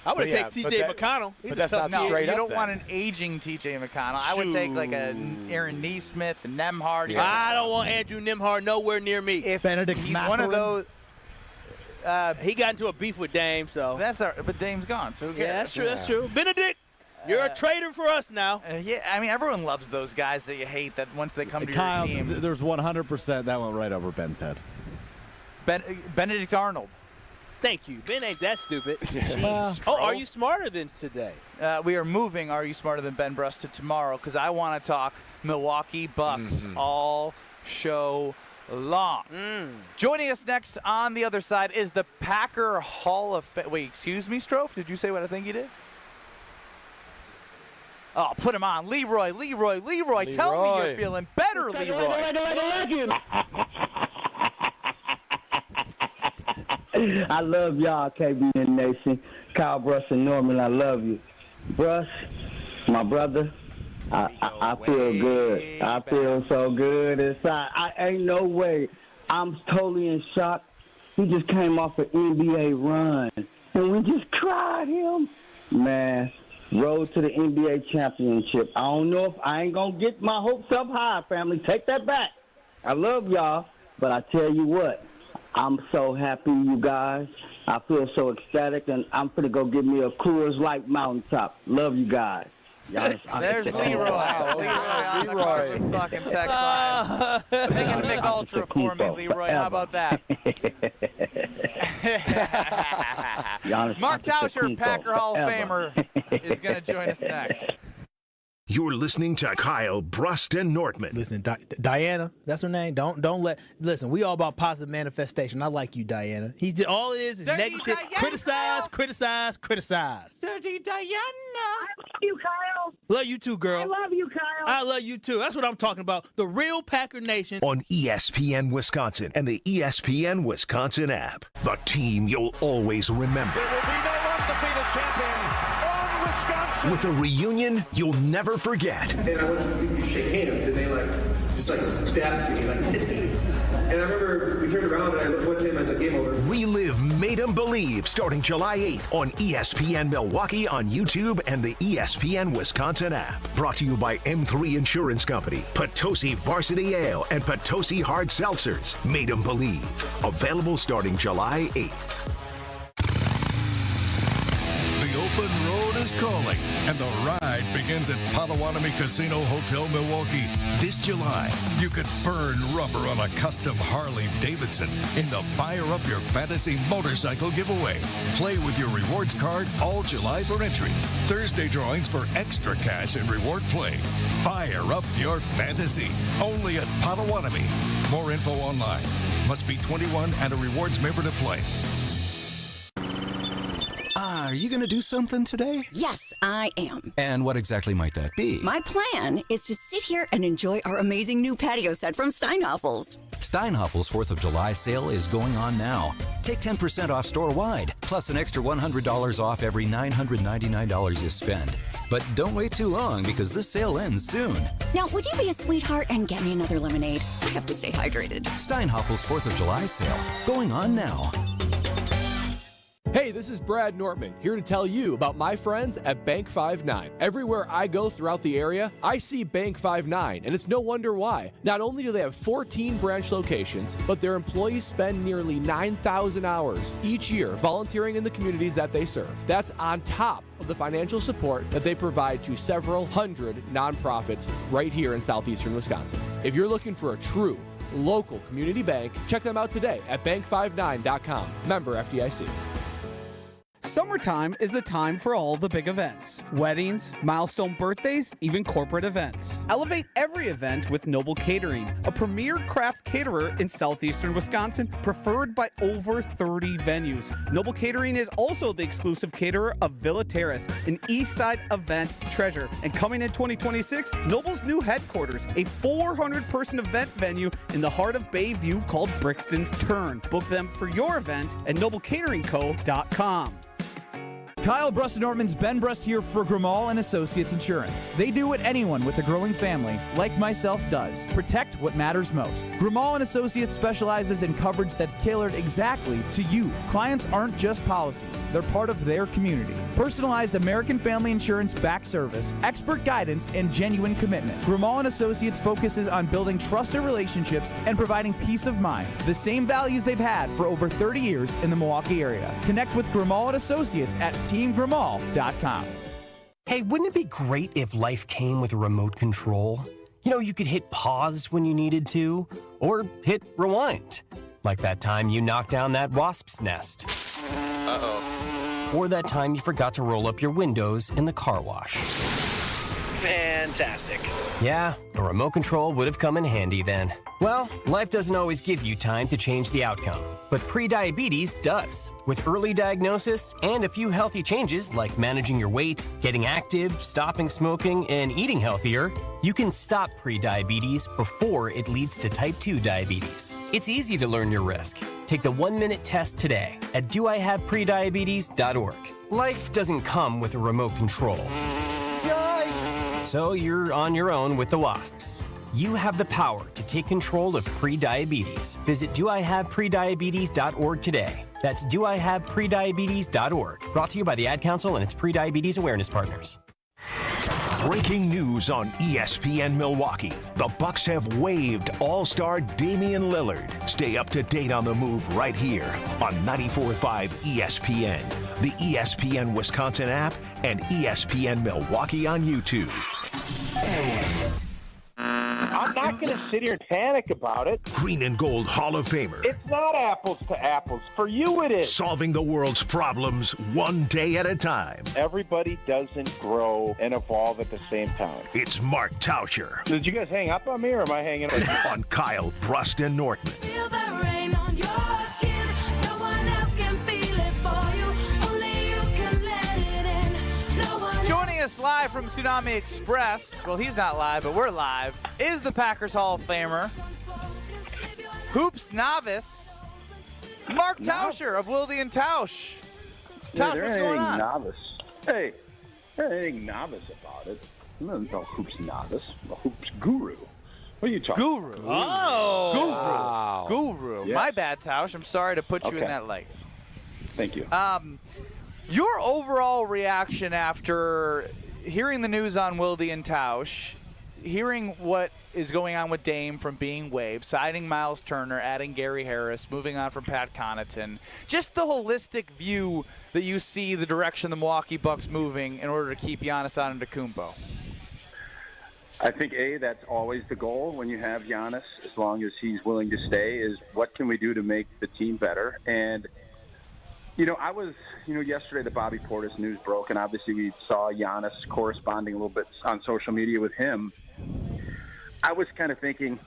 I would have taken T.J. McConnell. But that's not straight up. You don't want an aging T.J. McConnell. I would take like a Aaron Nesmith and Nembhard. Yeah. I don't want Andrew Nembhard nowhere near me. If Benedict one of those. He got into a beef with Dame, so but Dame's gone. So yeah, that's true. Benedict, you're a traitor for us now. Yeah, I mean everyone loves those guys that you hate. That once they come to Kyle, your team, there's 100% that went right over Ben's head. Benedict Arnold. Thank you. Ben ain't that stupid. Are you smarter than today? We are moving Are You Smarter Than Ben Brust to tomorrow, because I want to talk Milwaukee Bucks all show long. Joining us next on the other side is the Packer Hall of Fame. Wait, excuse me, Strofe? Did you say what I think you did? Oh, put him on. Leroy. Tell me you're feeling better, Leroy. I love y'all, KBN Nation. Kyle Bruss and Norman, I love you. Bruss, my brother, I feel good. I feel so good inside. I ain't no way. I'm totally in shock. He just came off an NBA run, and we just cried him. Man, road to the NBA championship. I don't know if I ain't going to get my hopes up high, family. Take that back. I love y'all, but I tell you what, I'm so happy, you guys. I feel so ecstatic, and I'm going to go get me a Coors Light Mountaintop. Love you guys. There's Leroy. Leroy on the Carpus Talking Text Line. Making a Mick Ultra for me, Leroy. How about that? Mark Tauscher, Packer Hall of Famer, is going to join us next. You're listening to Kyle Brust and Nortman. Listen, Diana, that's her name. Listen, we all about positive manifestation. I like you, Diana. All it is negative. Diana. Criticize. Dirty Diana. I love you, Kyle. Love you too, girl. I love you, Kyle. I love you too. That's what I'm talking about. The real Packer Nation. On ESPN Wisconsin and the ESPN Wisconsin app. The team you'll always remember. There will be no undefeated champion on Wisconsin. With a reunion you'll never forget. And I went to shake hands, and they just dabbed me, hit me. And I remember we turned around and I looked at him and I said, game over. Relive Made 'em Believe starting July 8th on ESPN Milwaukee on YouTube and the ESPN Wisconsin app. Brought to you by M3 Insurance Company, Potosi Varsity Ale, and Potosi Hard Seltzers. Made 'em Believe. Available starting July 8th. The open road is calling, and the ride begins at Potawatomi Casino Hotel Milwaukee. This July, you could burn rubber on a custom Harley-Davidson in the Fire Up Your Fantasy motorcycle giveaway. Play with your rewards card all July for entries. Thursday drawings for extra cash and reward play. Fire up your fantasy. Only at Potawatomi. More info online. Must be 21 and a rewards member to play. Are you going to do something today? Yes, I am. And what exactly might that be? My plan is to sit here and enjoy our amazing new patio set from Steinhoffel's. Steinhoffel's 4th of July sale is going on now. Take 10% off store-wide, plus an extra $100 off every $999 you spend. But don't wait too long, because this sale ends soon. Now, would you be a sweetheart and get me another lemonade? I have to stay hydrated. Steinhoffel's 4th of July sale, going on now. Hey, this is Brad Nortman, here to tell you about my friends at Bank 5-9. Everywhere I go throughout the area, I see Bank 5-9, and it's no wonder why. Not only do they have 14 branch locations, but their employees spend nearly 9,000 hours each year volunteering in the communities that they serve. That's on top of the financial support that they provide to several hundred nonprofits right here in southeastern Wisconsin. If you're looking for a true local community bank, check them out today at bank59.com. Member FDIC. Summertime is the time for all the big events. Weddings, milestone birthdays, even corporate events. Elevate every event with Noble Catering, a premier craft caterer in southeastern Wisconsin, preferred by over 30 venues. Noble Catering is also the exclusive caterer of Villa Terrace, an Eastside event treasure. And coming in 2026, Noble's new headquarters, a 400-person event venue in the heart of Bayview called Brixton's Turn. Book them for your event at noblecateringco.com. Kyle Brust and Nortman's Ben Brust here for Grimal and Associates Insurance. They do what anyone with a growing family, like myself, does. Protect what matters most. Grimal and Associates specializes in coverage that's tailored exactly to you. Clients aren't just policies. They're part of their community. Personalized American Family Insurance back service, expert guidance, and genuine commitment. Grimal and Associates focuses on building trusted relationships and providing peace of mind. The same values they've had for over 30 years in the Milwaukee area. Connect with Grimal and Associates at teamgrimal.com. Hey, wouldn't it be great if life came with a remote control? You know, you could hit pause when you needed to, or hit rewind. Like that time you knocked down that wasp's nest. Uh-oh. Or that time you forgot to roll up your windows in the car wash. Fantastic. Yeah, a remote control would have come in handy then. Well, life doesn't always give you time to change the outcome, but prediabetes does. With early diagnosis and a few healthy changes like managing your weight, getting active, stopping smoking, and eating healthier, you can stop prediabetes before it leads to type 2 diabetes. It's easy to learn your risk. Take the 1-minute test today at doihaveprediabetes.org. Life doesn't come with a remote control. Yikes! So you're on your own with the wasps. You have the power to take control of prediabetes. Visit doihaveprediabetes.org today. That's doihaveprediabetes.org. Brought to you by the Ad Council and its prediabetes awareness partners. Breaking news on ESPN Milwaukee. The Bucks have waived All-Star Damian Lillard. Stay up to date on the move right here on 94.5 ESPN. the ESPN Wisconsin app, and ESPN Milwaukee on YouTube. I'm not going to sit here and panic about it. Green and Gold Hall of Famer. It's not apples to apples. For you, it is. Solving the world's problems one day at a time. Everybody doesn't grow and evolve at the same time. It's Mark Tauscher. Did you guys hang up on me, or am I hanging up on Kyle Brust and Northman? Feel the rain on your skin. No one else can feel it for you. Only you can let it in. No one Joining us live from Tsunami Express, well, he's not live, but we're live, is the Packers Hall of Famer, Hoops novice, Mark Tauscher of Wilde and Tausch. Tausch, what's going on? Novice. Hey, there ain't anything novice about it. I'm no hoops novice. I'm a hoops guru. What are you talking Guru. about? Oh. Wow. Guru. Yes. My bad, Tausch. I'm sorry to put you in Okay. that light. Thank you. Your overall reaction after hearing the news on Wilde and Tausch, hearing what is going on with Dame from being waived, signing Myles Turner, adding Gary Harris, moving on from Pat Connaughton, just the holistic view that you see the direction the Milwaukee Bucks moving in order to keep Giannis Antetokounmpo. I think, that's always the goal when you have Giannis, as long as he's willing to stay, is what can we do to make the team better? And, I was, yesterday the Bobby Portis news broke, and obviously we saw Giannis corresponding a little bit on social media with him. I was kind of thinking,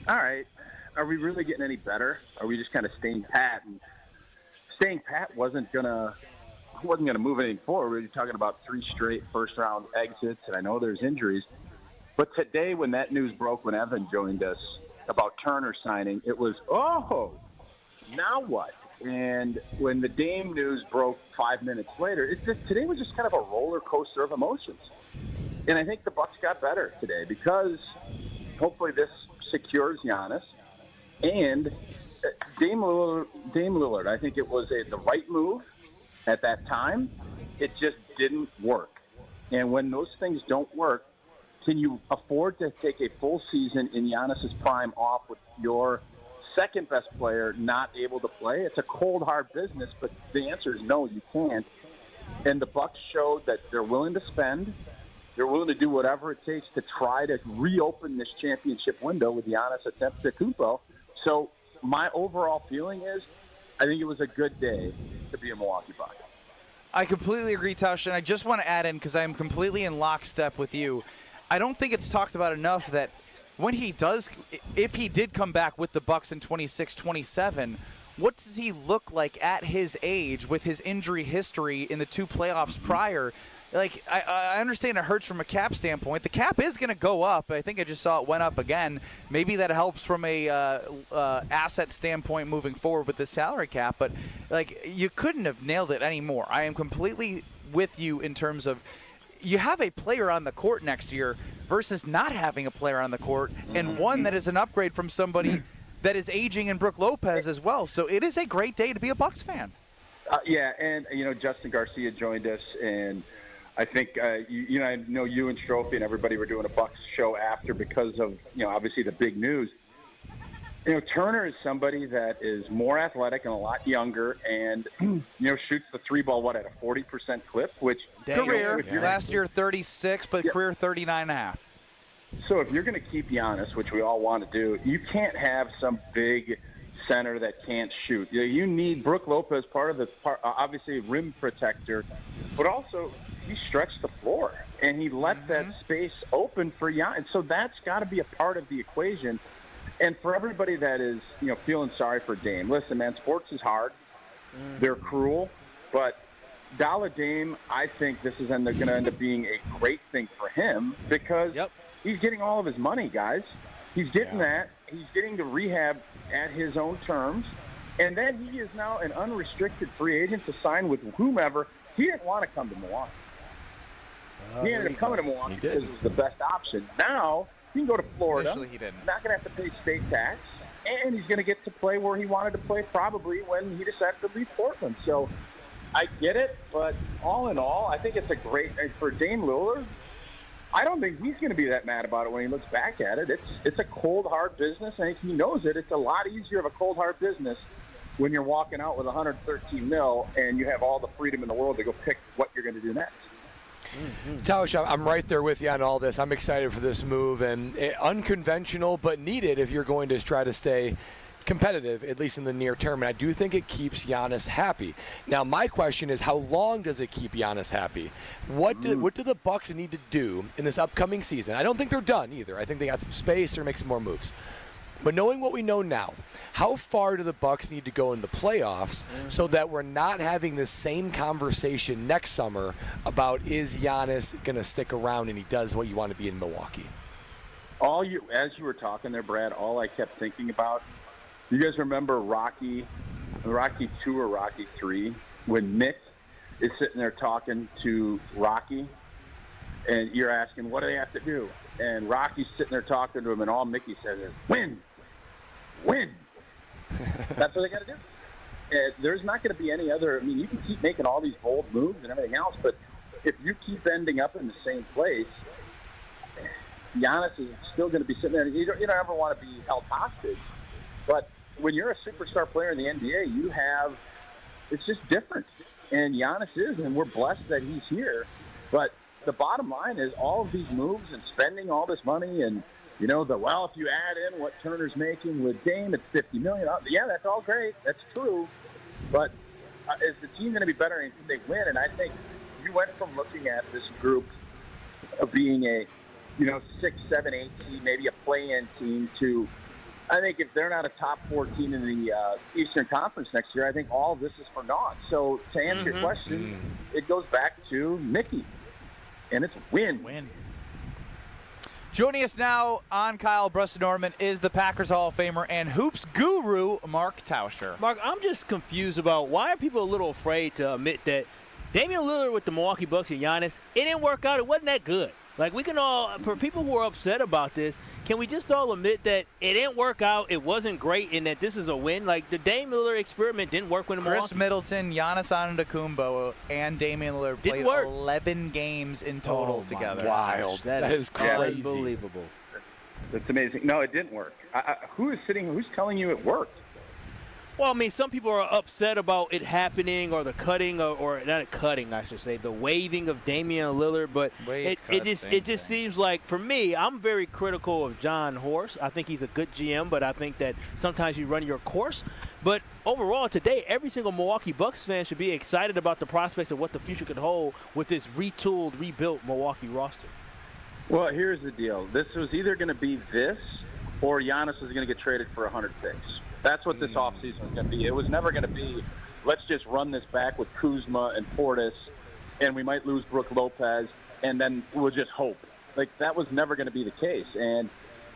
all right, are we really getting any better? Are we just kind of staying pat? And staying pat wasn't gonna move anything forward. We were talking about 3 straight first-round exits, and I know there's injuries. But today, when that news broke, when Evan joined us about Turner signing, it was, now what? And when the Dame news broke 5 minutes later, today was just kind of a roller coaster of emotions. And I think the Bucks got better today because hopefully this secures Giannis. And Dame Lillard, I think it was the right move at that time. It just didn't work. And when those things don't work, can you afford to take a full season in Giannis's prime off with your second best player not able to play? It's a cold, hard business, but the answer is no, you can't. And the Bucks showed that they're willing to spend. They're willing to do whatever it takes to try to reopen this championship window with Giannis Antetokounmpo. So my overall feeling is I think it was a good day to be a Milwaukee Buck. I completely agree, Tausch, and I just want to add in, because I am completely in lockstep with you, I don't think it's talked about enough that when he does, if he did come back with the Bucks in 26-27, what does he look like at his age with his injury history in the 2 playoffs prior? Like, I understand it hurts from a cap standpoint. The cap is going to go up. I think I just saw it went up again. Maybe that helps from a asset standpoint moving forward with the salary cap. But, like, you couldn't have nailed it anymore. I am completely with you in terms of you have a player on the court next year versus not having a player on the court, and one that is an upgrade from somebody that is aging in Brook Lopez as well. So it is a great day to be a Bucks fan. And, Justin Garcia joined us, and I think, I know you and Strophe and everybody were doing a Bucks show after because of, obviously the big news. Turner is somebody that is more athletic and a lot younger and, shoots the 3 ball, at a 40% clip, which career, last year 36, but career 39.5. So if you're going to keep Giannis, which we all want to do, you can't have some big center that can't shoot. You need Brook Lopez, obviously rim protector, but also he stretched the floor and he let that space open for Giannis. So that's got to be a part of the equation. And for everybody that is, feeling sorry for Dame, listen, man, sports is hard. They're cruel, but Dollar Dame, I think this is going to end up being a great thing for him because he's getting all of his money, guys. He's getting that. He's getting to rehab at his own terms. And then he is now an unrestricted free agent to sign with whomever. He didn't want to come to Milwaukee. He ended up coming to Milwaukee because it was the best option. Now he can go to Florida. Initially he didn't. Not going to have to pay state tax. And he's going to get to play where he wanted to play probably when he decided to leave Portland. So I get it, but all in all, I think it's a great – for Dame Lillard, I don't think he's going to be that mad about it when he looks back at it. It's a cold, hard business, and he knows it. It's a lot easier of a cold, hard business when you're walking out with 113 mil and you have all the freedom in the world to go pick what you're going to do next. Tausch, I'm right there with you on all this. I'm excited for this move, and unconventional but needed if you're going to try to stay competitive, at least in the near term. And I do think it keeps Giannis happy. Now, my question is, how long does it keep Giannis happy? What do the Bucks need to do in this upcoming season? I don't think they're done either. I think they got some space to make some more moves. But knowing what we know now, how far do the Bucks need to go in the playoffs so that we're not having this same conversation next summer about is Giannis going to stick around and he does what you want to be in Milwaukee? As you were talking there, Brad, all I kept thinking about, you guys remember Rocky 2 or Rocky 3, when Mick is sitting there talking to Rocky, and you're asking, what do they have to do? And Rocky's sitting there talking to him, and all Mickey says is, win. That's what they got to do. And there's not going to be any other. I mean, you can keep making all these bold moves and everything else, but if you keep ending up in the same place, Giannis is still going to be sitting there. You don't ever want to be held hostage. But when you're a superstar player in the NBA, it's just different. And Giannis is, and we're blessed that he's here. But the bottom line is all of these moves and spending all this money and, if you add in what Turner's making with Dame, it's $50 million. Yeah, that's all great. That's true. But is the team going to be better if they win? And I think you went from looking at this group of being a, 6, 7, 8 team, maybe a play-in team to, I think if they're not a top 4 team in the Eastern Conference next year, I think all of this is for naught. So to answer your question, it goes back to Mickey. And it's win. Joining us now on Kyle Brusson-Norman is the Packers Hall of Famer and hoops guru, Mark Tauscher. Mark, I'm just confused about why are people a little afraid to admit that Damian Lillard with the Milwaukee Bucks and Giannis, it didn't work out. It wasn't that good. Like, we can all, for people who are upset about this, can we just all admit that it didn't work out, it wasn't great, and that this is a win? Like, the Dame Lillard experiment didn't work when Chris Middleton, Giannis Antetokounmpo, and Damian Lillard played 11 games in total together. Wild. That is crazy. Unbelievable. That's amazing. No, it didn't work. Who's telling you it worked? Well, I mean, some people are upset about it happening or the cutting or not a cutting, I should say, the waiving of Damian Lillard. But it just seems like, for me, I'm very critical of John Horst. I think he's a good GM, but I think that sometimes you run your course. But overall, today, every single Milwaukee Bucks fan should be excited about the prospects of what the future could hold with this retooled, rebuilt Milwaukee roster. Well, here's the deal. This was either going to be this or Giannis was going to get traded for 100 picks. That's what this offseason was going to be. It was never going to be, let's just run this back with Kuzma and Portis, and we might lose Brook Lopez, and then we'll just hope. Like, that was never going to be the case. And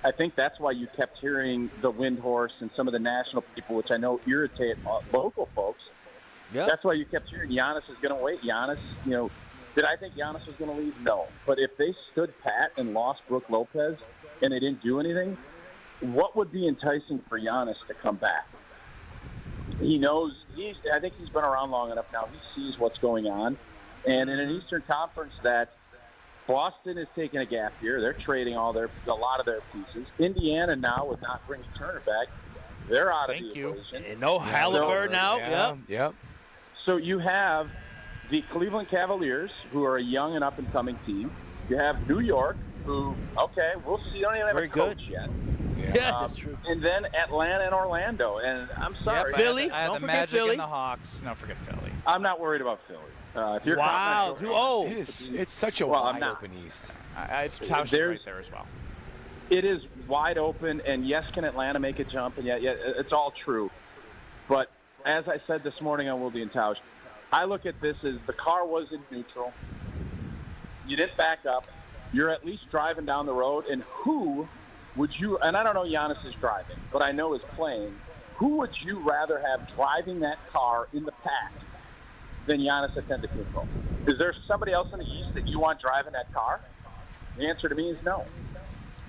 I think that's why you kept hearing the Windhorse and some of the national people, which I know irritate local folks. Yep. That's why you kept hearing Giannis is going to wait. Giannis, did I think Giannis was going to leave? No. But if they stood pat and lost Brook Lopez and they didn't do anything, what would be enticing for Giannis to come back? He knows, I think he's been around long enough now. He sees what's going on. And in an Eastern Conference that Boston is taking a gap year, they're trading a lot of their pieces. Indiana now, with not bringing Turner back, they're out of the equation. And no Halliburton out. Yep. So you have the Cleveland Cavaliers, who are a young and up-and-coming team. You have New York, who, okay, we'll see. They don't even have a coach yet. Yeah, that's true. And then Atlanta and Orlando. And I'm sorry. Philly. I had Don't the forget Magic Philly. and the Hawks. Don't forget Philly. I'm not worried about Philly. If you're wow. It's such a wide-open East. It's Tausch right there as well. It is wide open, and yes, can Atlanta make a jump? And yeah, it's all true. But as I said this morning on Wilde and Tausch, I look at this as the car was in neutral. You didn't back up. You're at least driving down the road, and who would you, and I don't know Giannis is driving, but I know is playing, who would you rather have driving that car in the pack than Giannis Antetokounmpo? Is there somebody else in the East that you want driving that car? The answer to me is no.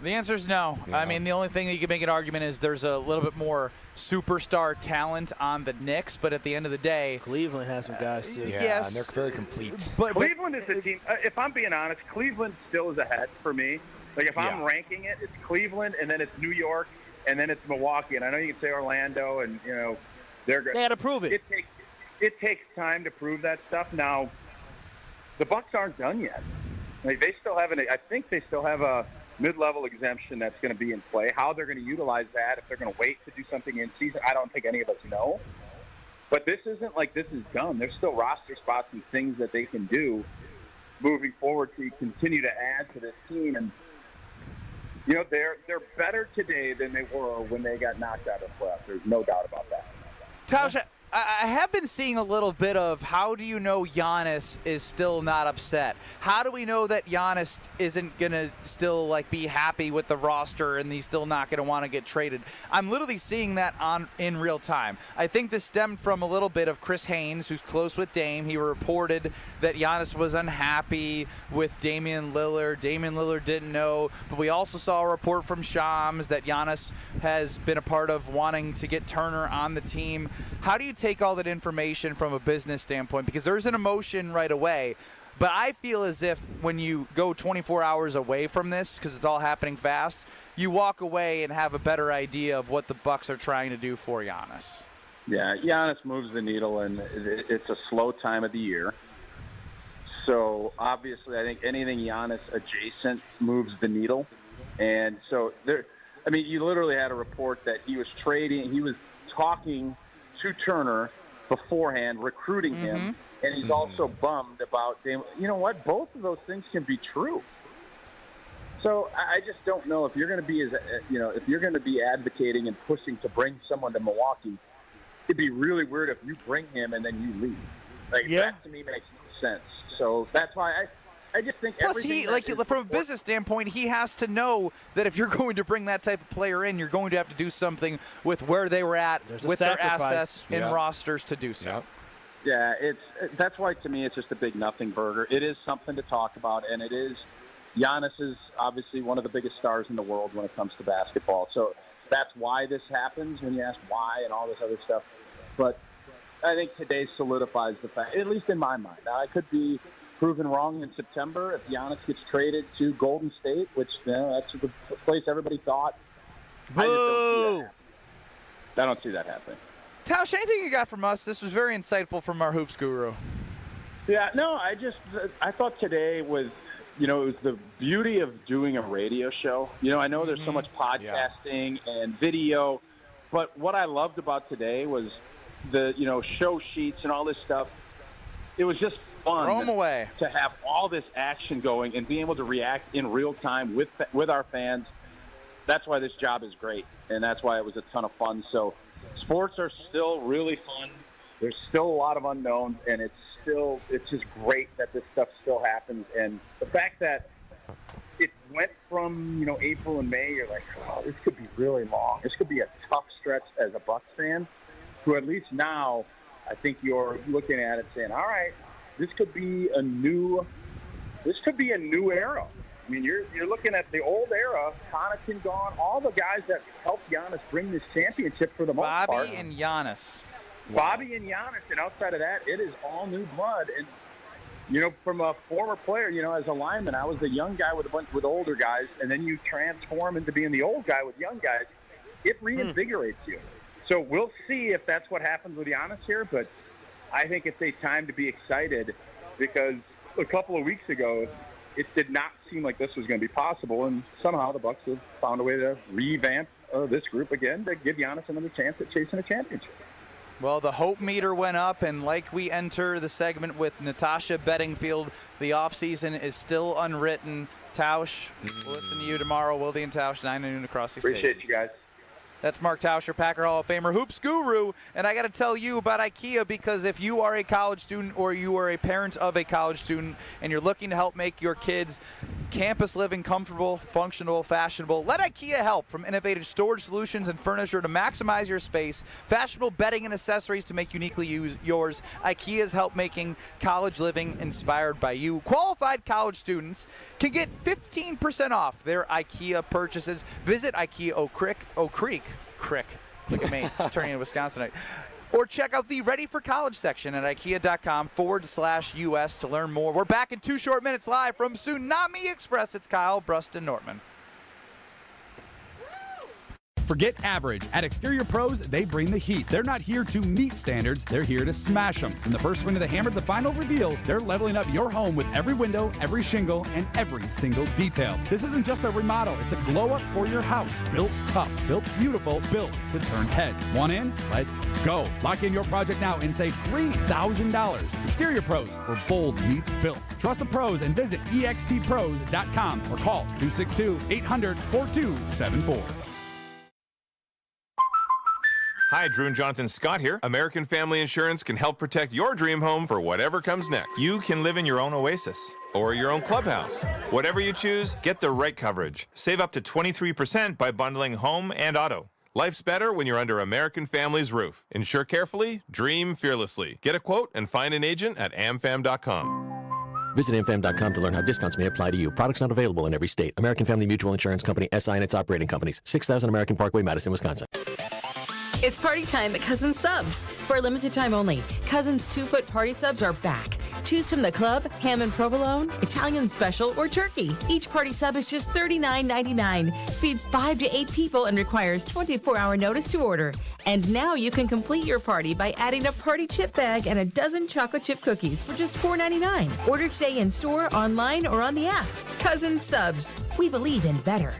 The answer is no. Yeah. I mean, the only thing that you can make an argument is there's a little bit more superstar talent on the Knicks, but at the end of the day, Cleveland has some guys too. Yeah, and they're very complete. But Cleveland is a team. If I'm being honest, Cleveland still is ahead for me. Like, if I'm ranking it, it's Cleveland, and then it's New York, and then it's Milwaukee. And I know you can say Orlando, and They're good. They got to prove it. It takes time to prove that stuff. Now, the Bucks aren't done yet. Like, they still have I think they still have a mid-level exemption that's going to be in play. How they're going to utilize that, if they're going to wait to do something in season, I don't think any of us know. But this isn't like this is done. There's still roster spots and things that they can do moving forward to continue to add to this team. And you know, they're better today than they were when they got knocked out of the playoffs. There's no doubt about that. Tausch, I have been seeing a little bit of how do you know Giannis is still not upset? How do we know that Giannis isn't going to still be happy with the roster and he's still not going to want to get traded? I'm literally seeing that in real time. I think this stemmed from a little bit of Chris Haynes, who's close with Dame. He reported that Giannis was unhappy with Damian Lillard. Damian Lillard didn't know, but we also saw a report from Shams that Giannis has been a part of wanting to get Turner on the team. How do you take all that information from a business standpoint? Because there's an emotion right away, but I feel as if when you go 24 hours away from this, because it's all happening fast, you walk away and have a better idea of what the Bucks are trying to do for Giannis. Yeah, Giannis moves the needle, and it's a slow time of the year. So obviously, I think anything Giannis adjacent moves the needle. And so you literally had a report that he was talking to Turner beforehand, recruiting him, and he's also bummed about Dame. You know what? Both of those things can be true. So I just don't know if you're going to be if you're going to be advocating and pushing to bring someone to Milwaukee. It'd be really weird if you bring him and then you leave. That to me makes no sense. So that's why I just think Plus, from a business standpoint, he has to know that if you're going to bring that type of player in, you're going to have to do something with where they were at, with their assets and rosters to do so. Yeah, that's why to me it's just a big nothing burger. It is something to talk about, and it is Giannis is obviously one of the biggest stars in the world when it comes to basketball. So that's why this happens when you ask why and all this other stuff. But I think today solidifies the fact, at least in my mind. Now, I could be proven wrong in September if Giannis gets traded to Golden State, which that's the place everybody thought. I don't see that happening. Tausch, anything you got from us? This was very insightful from our hoops guru. Yeah, no, I thought today was, it was the beauty of doing a radio show. I know there's so much podcasting and video, but what I loved about today was the, show sheets and all this stuff. It was just fun to have all this action going and being able to react in real time with our fans. That's why this job is great, and that's why it was a ton of fun. So sports are still really fun. There's still a lot of unknowns, and it's just great that this stuff still happens. And the fact that it went from, April and May, you're like, oh, this could be really long. This could be a tough stretch as a Bucks fan. To at least now, I think you're looking at it saying, all right, this could be a new era. I mean, you're looking at the old era, Connaughton gone, all the guys that helped Giannis bring this championship for the most part. Bobby and Giannis, and outside of that, it is all new blood. And from a former player, as a lineman, I was the young guy with a bunch with older guys, and then you transform into being the old guy with young guys. It reinvigorates you. So we'll see if that's what happens with Giannis here, but I think it's a time to be excited because a couple of weeks ago, it did not seem like this was going to be possible, and somehow the Bucks have found a way to revamp this group again to give Giannis another chance at chasing a championship. Well, the hope meter went up, and like we enter the segment with Natasha Bedingfield, the offseason is still unwritten. Tausch, we'll listen to you tomorrow. Wilde and Tausch, 9 noon across the station. Appreciate you guys. That's Mark Tauscher, Packer Hall of Famer, Hoops Guru. And I got to tell you about IKEA, because if you are a college student or you are a parent of a college student and you're looking to help make your kids' campus living comfortable, functional, fashionable, let IKEA help. From innovative storage solutions and furniture to maximize your space, fashionable bedding and accessories to make uniquely yours, IKEA's help making college living inspired by you. Qualified college students can get 15% off their IKEA purchases. Visit IKEA Oak Creek. Look at me, turning into Wisconsinite. Or check out the Ready for College section at IKEA.com/US to learn more. We're back in 2 short minutes live from Tsunami Express. It's Kyle Bruston Nortman. Forget average. At Exterior Pros, they bring the heat. They're not here to meet standards, they're here to smash them. From the first swing of the hammer to the final reveal, they're leveling up your home with every window, every shingle, and every single detail. This isn't just a remodel, it's a glow up for your house. Built tough, built beautiful, built to turn heads. Want in? Let's go. Lock in your project now and save $3,000. Exterior Pros, where bold meets built. Trust the pros and visit extpros.com or call 262-800-4274. Hi, Drew and Jonathan Scott here. American Family Insurance can help protect your dream home for whatever comes next. You can live in your own oasis or your own clubhouse. Whatever you choose, get the right coverage. Save up to 23% by bundling home and auto. Life's better when you're under American Family's roof. Insure carefully, dream fearlessly. Get a quote and find an agent at amfam.com. Visit amfam.com to learn how discounts may apply to you. Products not available in every state. American Family Mutual Insurance Company, SI and its operating companies. 6000 American Parkway, Madison, Wisconsin. It's party time at Cousins Subs. For a limited time only, Cousins 2-foot party subs are back. Choose from the club, ham and provolone, Italian special, or turkey. Each party sub is just $39.99. Feeds 5 to 8 people and requires 24-hour notice to order. And now you can complete your party by adding a party chip bag and a dozen chocolate chip cookies for just $4.99. Order today in store, online, or on the app. Cousins Subs. We believe in better.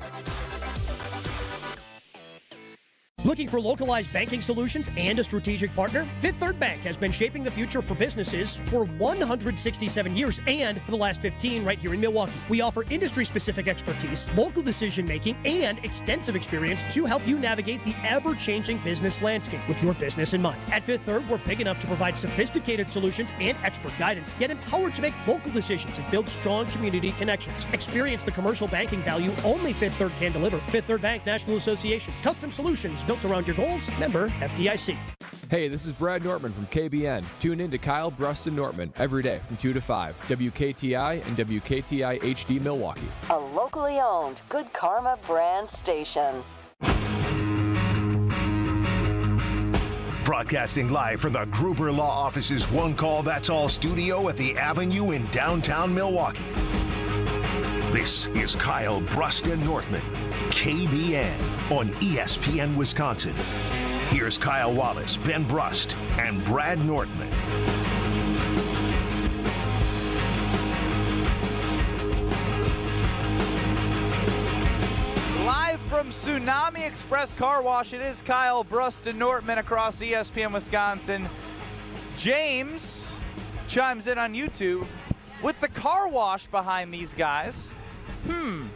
Looking for localized banking solutions and a strategic partner? Fifth Third Bank has been shaping the future for businesses for 167 years and for the last 15 right here in Milwaukee. We offer industry-specific expertise, local decision-making, and extensive experience to help you navigate the ever-changing business landscape with your business in mind. At Fifth Third, we're big enough to provide sophisticated solutions and expert guidance, yet empowered to make local decisions and build strong community connections. Experience the commercial banking value only Fifth Third can deliver. Fifth Third Bank National Association. Custom solutions built around your goals. Member FDIC. Hey, this is Brad Nortman from KBN. Tune in to Kyle Bruston Nortman every day from 2 to 5. WKTI and WKTI HD Milwaukee. A locally owned Good Karma brand station. Broadcasting live from the Gruber Law Office's One Call That's All studio at the Avenue in downtown Milwaukee. This is Kyle Bruston Nortman, KBN on ESPN Wisconsin. Here's Kyle Wallace, Ben Brust, and Brad Nortman. Live from Tsunami Express Car Wash, it is Kyle Bruston Nortman across ESPN Wisconsin. James chimes in on YouTube with the car wash behind these guys.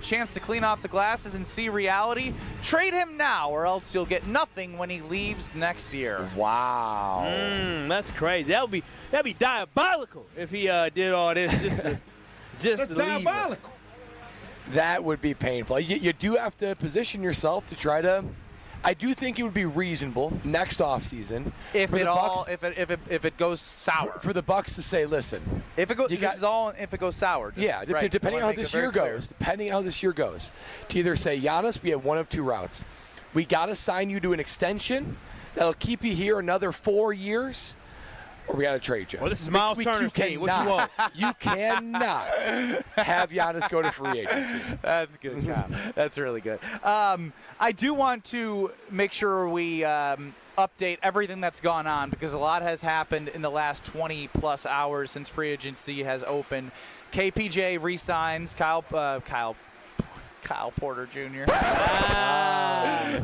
Chance to clean off the glasses and see reality. Trade him now, or else you'll get nothing when he leaves next year. Wow. That's crazy. That'd be diabolical if he did all this just to leave us. That would be painful. You do have to position yourself to try to. I do think it would be reasonable next offseason if it goes sour for the Bucks to say, listen, if it goes if it goes sour. Depending on how this year goes. Depending on how this year goes, to either say, Giannis, we have one of two routes. We got to sign you to an extension that'll keep you here another 4 years, or we got to trade you. Well, this is Myles Turner's team. What you want? You cannot have Giannis go to free agency. That's good, Kyle. That's really good. I do want to make sure we update everything that's gone on because a lot has happened in the last 20-plus hours since free agency has opened. KPJ re-signs Kyle Porter Jr.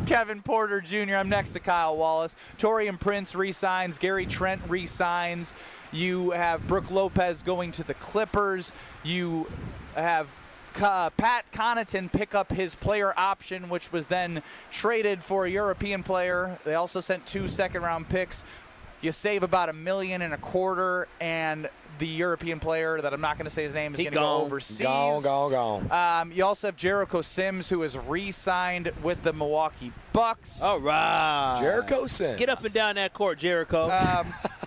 Kevin Porter Jr. I'm next to Kyle Wallace. Taurean Prince re-signs. Gary Trent re-signs. You have Brooke Lopez going to the Clippers. You have Pat Connaughton pick up his player option, which was then traded for a European player. They also sent 2 second-round picks. You save about $1.25 million, and the European player that I'm not going to say his name is going to go overseas. Gone. You also have Jericho Sims, who is re-signed with the Milwaukee Bucks. All right. Jericho Sims. Get up and down that court, Jericho.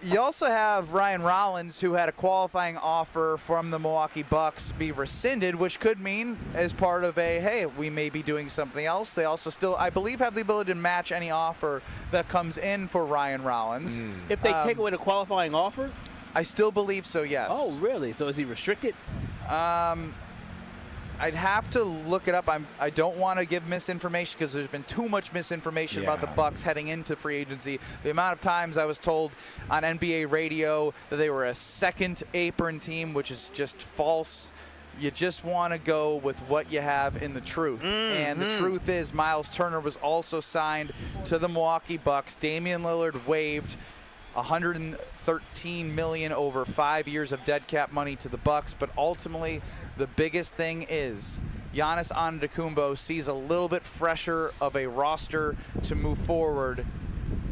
You also have Ryan Rollins, who had a qualifying offer from the Milwaukee Bucks be rescinded, which could mean as part of hey, we may be doing something else. They also still, I believe, have the ability to match any offer that comes in for Ryan Rollins. If they take away the qualifying offer? I still believe so, yes. Oh, really? So is he restricted? I'd have to look it up. I don't want to give misinformation because there's been too much misinformation about the Bucks heading into free agency. The amount of times I was told on NBA radio that they were a second apron team, which is just false. You just want to go with what you have in the truth. And the truth is Myles Turner was also signed to the Milwaukee Bucks. Damian Lillard waived $113 million over 5 years of dead cap money to the Bucks, but ultimately the biggest thing is Giannis Antetokounmpo sees a little bit fresher of a roster to move forward,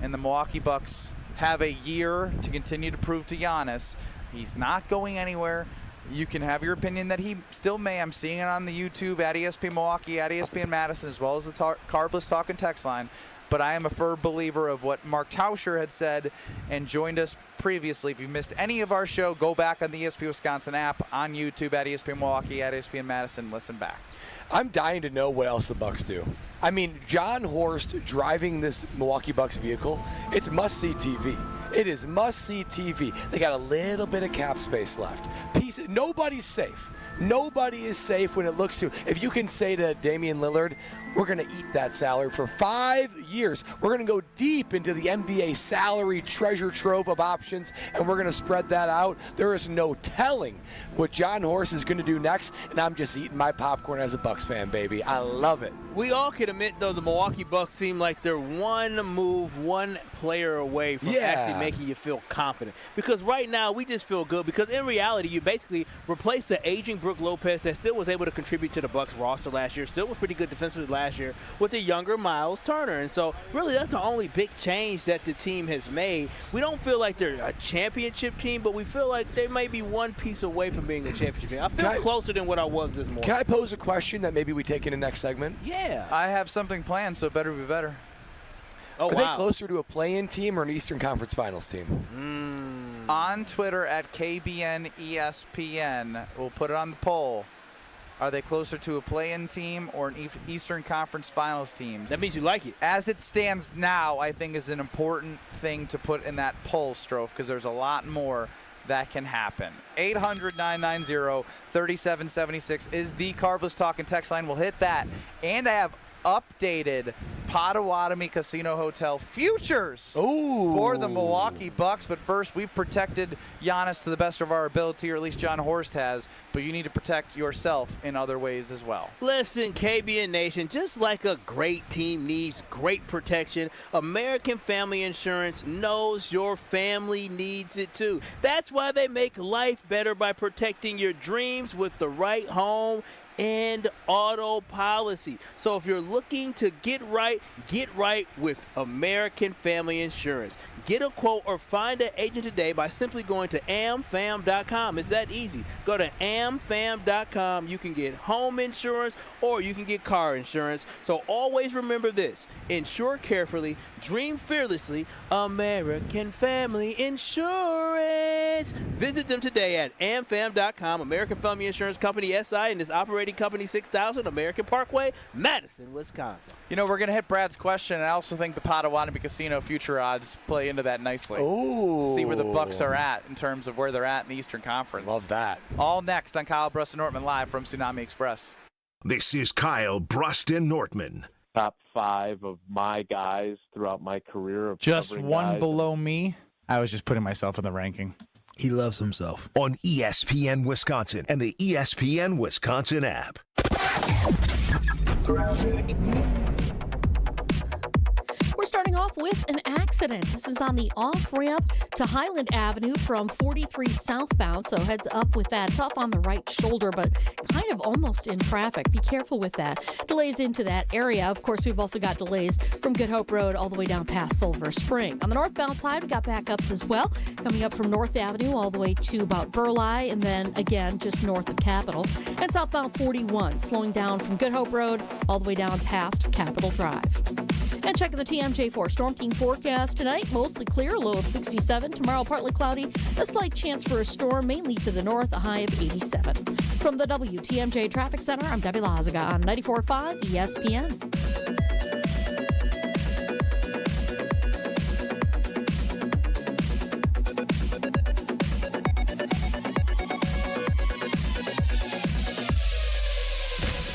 and the Milwaukee Bucks have a year to continue to prove to Giannis he's not going anywhere. You can have your opinion that he still may. I'm seeing it on the YouTube at ESPN Milwaukee, at ESPN Madison, as well as the Carbless Talk and Text line. But I am a firm believer of what Mark Tauscher had said and joined us previously. If you missed any of our show, go back on the ESPN Wisconsin app, on YouTube, at ESPN Milwaukee, at ESPN Madison. Listen back. I'm dying to know what else the Bucks do. I mean, John Horst driving this Milwaukee Bucks vehicle, it's must-see TV. It is must-see TV. They got a little bit of cap space left. Nobody's safe. Nobody is safe when it looks to. If you can say to Damian Lillard, we're going to eat that salary for 5 years. We're going to go deep into the NBA salary treasure trove of options, and we're going to spread that out. There is no telling what John Horst is going to do next, and I'm just eating my popcorn as a Bucks fan, baby. I love it. We all can admit, though, the Milwaukee Bucks seem like they're one move, one player away from actually making you feel confident. Because right now, we just feel good. Because in reality, you basically replaced the aging Brook Lopez that still was able to contribute to the Bucks roster last year, still was pretty good defensively last year, with a younger Myles Turner. And so, really, that's the only big change that the team has made. We don't feel like they're a championship team, but we feel like they may be one piece away from being a championship team. I feel closer than what I was this morning. Can I pose a question that maybe we take in the next segment? Yeah. I have something planned, so it better be better. Oh, Are they closer to a play-in team or an Eastern Conference Finals team? On Twitter at KBN ESPN, we'll put it on the poll. Are they closer to a play-in team or an Eastern Conference Finals team? That means you like it. As it stands now, I think is an important thing to put in that poll, Strofe, because there's a lot more that can happen. 800-990-3776 is the Carbless Talk and Text line. We'll hit that. And I have updated Potawatomi Casino Hotel futures for the Milwaukee Bucks. But first, we've protected Giannis to the best of our ability, or at least John Horst has. But you need to protect yourself in other ways as well. Listen, KBN Nation, just like a great team needs great protection, American Family Insurance knows your family needs it too. That's why they make life better by protecting your dreams with the right home and auto policy. So if you're looking to get right with American Family Insurance. Get a quote or find an agent today by simply going to amfam.com. It's that easy. Go to amfam.com. You can get home insurance or you can get car insurance. So always remember this. Insure carefully, dream fearlessly, American Family Insurance. Visit them today at amfam.com. American Family Insurance Company, SI, and its operating company 6000 American Parkway, Madison, Wisconsin. You know, we're going to hit Brad's question, and I also think the Potawatomi Casino future odds play into that nicely. See where the Bucks are at in terms of where they're at in the Eastern Conference. Love that. All next on Kyle Bruston-Nortman live from Tsunami Express. This is Kyle Bruston-Nortman. Top 5 of my guys throughout my career. Of just one guys. below me. I was just putting myself in the ranking. He loves himself. On ESPN Wisconsin and the ESPN Wisconsin app. We're starting off with an accident. This is on the off-ramp to Highland Avenue from 43 southbound, so heads up with that. Tough on the right shoulder, but kind of almost in traffic. Be careful with that. Delays into that area. Of course, we've also got delays from Good Hope Road all the way down past Silver Spring. On the northbound side, we've got backups as well, coming up from North Avenue all the way to about Burleigh, and then again just north of Capitol. And southbound 41, slowing down from Good Hope Road all the way down past Capitol Drive. And checking the TMJ4 Storm King forecast tonight, mostly clear, low of 67. Tomorrow, partly cloudy, a slight chance for a storm, mainly to the north, a high of 87. From the WTMJ Traffic Center, I'm Debbie Lazaga on 94.5 ESPN.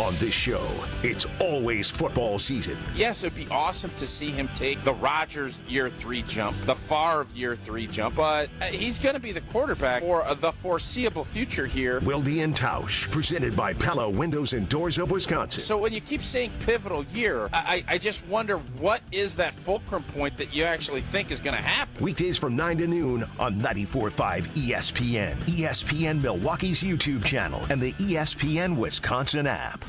On this show, it's always football season. Yes, it'd be awesome to see him take the Rodgers year 3 jump, the Favre year 3 jump, but he's going to be the quarterback for the foreseeable future here. Wilde and Tausch, presented by Pella Windows and Doors of Wisconsin. So when you keep saying pivotal year, I just wonder what is that fulcrum point that you actually think is going to happen. Weekdays from 9 to noon on 94.5 ESPN, ESPN Milwaukee's YouTube channel, and the ESPN Wisconsin app.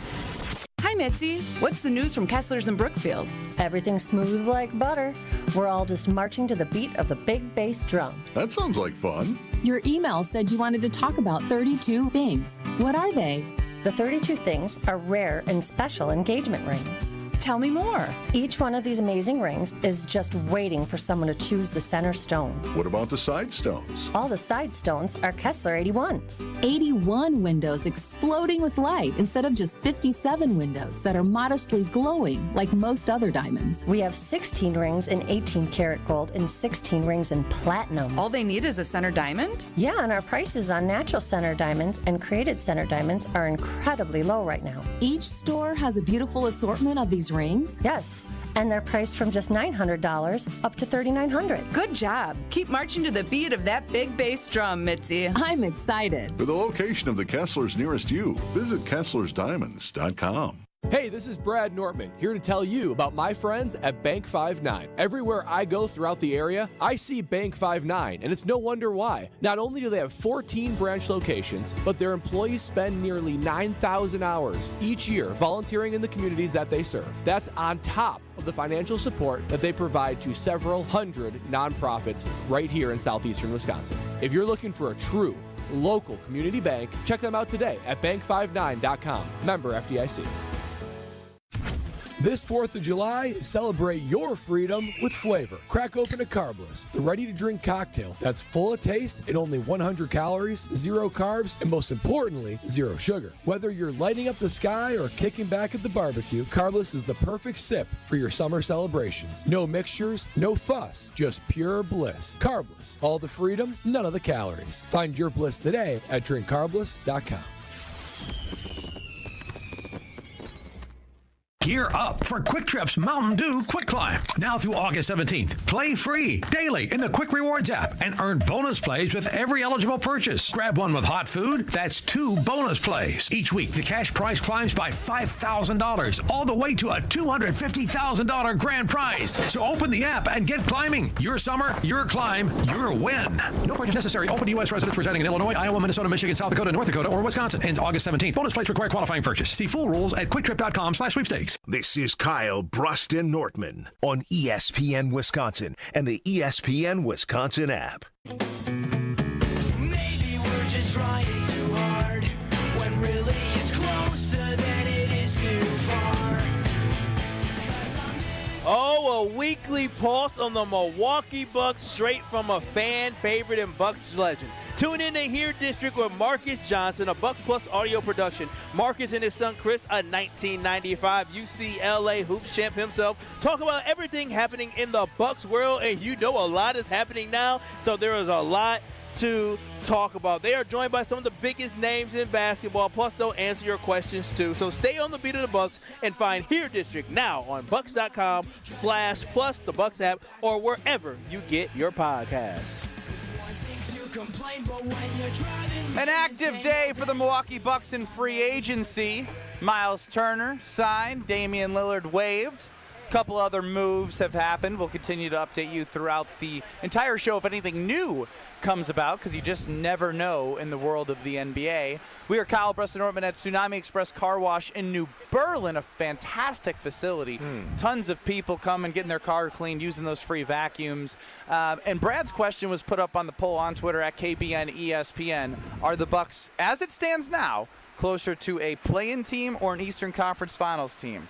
Hi, Mitzi. What's the news from Kessler's in Brookfield? Everything's smooth like butter. We're all just marching to the beat of the big bass drum. That sounds like fun. Your email said you wanted to talk about 32 things. What are they? The 32 things are rare and special engagement rings. Tell me more. Each one of these amazing rings is just waiting for someone to choose the center stone. What about the side stones? All the side stones are Kessler 81s. 81 windows exploding with light instead of just 57 windows that are modestly glowing like most other diamonds. We have 16 rings in 18 karat gold and 16 rings in platinum. All they need is a center diamond? Yeah, and our prices on natural center diamonds and created center diamonds are incredibly low right now. Each store has a beautiful assortment of these rings? Yes, and they're priced from just $900 up to $3,900. Good job. Keep marching to the beat of that big bass drum, Mitzi. I'm excited. For the location of the Kesslers nearest you, visit KesslersDiamonds.com. Hey, this is Brad Nortman, here to tell you about my friends at Bank 5-9. Everywhere I go throughout the area, I see Bank 5-9, and it's no wonder why. Not only do they have 14 branch locations, but their employees spend nearly 9,000 hours each year volunteering in the communities that they serve. That's on top of the financial support that they provide to several hundred nonprofits right here in southeastern Wisconsin. If you're looking for a true local community bank, check them out today at bank59.com. Member FDIC. This 4th of July, celebrate your freedom with flavor. Crack open a Carbless, the ready-to-drink cocktail that's full of taste and only 100 calories, 0 carbs, and most importantly, 0 sugar. Whether you're lighting up the sky or kicking back at the barbecue, Carbless is the perfect sip for your summer celebrations. No mixtures, no fuss, just pure bliss. Carbless, all the freedom, none of the calories. Find your bliss today at drinkcarbless.com. Gear up for Quick Trip's Mountain Dew Quick Climb. Now through August 17th. Play free daily in the Quick Rewards app and earn bonus plays with every eligible purchase. Grab one with hot food. That's 2 bonus plays. Each week, the cash prize climbs by $5,000, all the way to a $250,000 grand prize. So open the app and get climbing. Your summer, your climb, your win. No purchase necessary. Open to U.S. residents residing in Illinois, Iowa, Minnesota, Michigan, South Dakota, North Dakota, or Wisconsin. Ends August 17th. Bonus plays require qualifying purchase. See full rules at quicktrip.com/sweepstakes. This is Kyle Bruston Nortman on ESPN Wisconsin and the ESPN Wisconsin app. Maybe we're just trying too hard when really it's closer than it is too far. Oh, a weekly pulse on the Milwaukee Bucks straight from a fan favorite and Bucks legend. Tune in to Here District with Marcus Johnson, a Buck Plus audio production. Marcus and his son Chris, a 1995 UCLA hoops champ himself, talk about everything happening in the Bucks world, and you know a lot is happening now, so there is a lot to talk about. They are joined by some of the biggest names in basketball, plus they'll answer your questions too. So stay on the beat of the Bucks and find Here District now on bucks.com/plus, the Bucks app, or wherever you get your podcasts. An active day for the Milwaukee Bucks in free agency. Myles Turner signed, Damian Lillard waived. A couple other moves have happened. We'll continue to update you throughout the entire show if anything new comes about, because you just never know in the world of the NBA. We are Kyle Bruston Nortman at Tsunami Express Car Wash in New Berlin, a fantastic facility. Tons of people come and getting their car cleaned using those free vacuums. And Brad's question was put up on the poll on Twitter at KBN ESPN. Are the Bucks, as it stands now, closer to a play-in team or an Eastern Conference Finals team?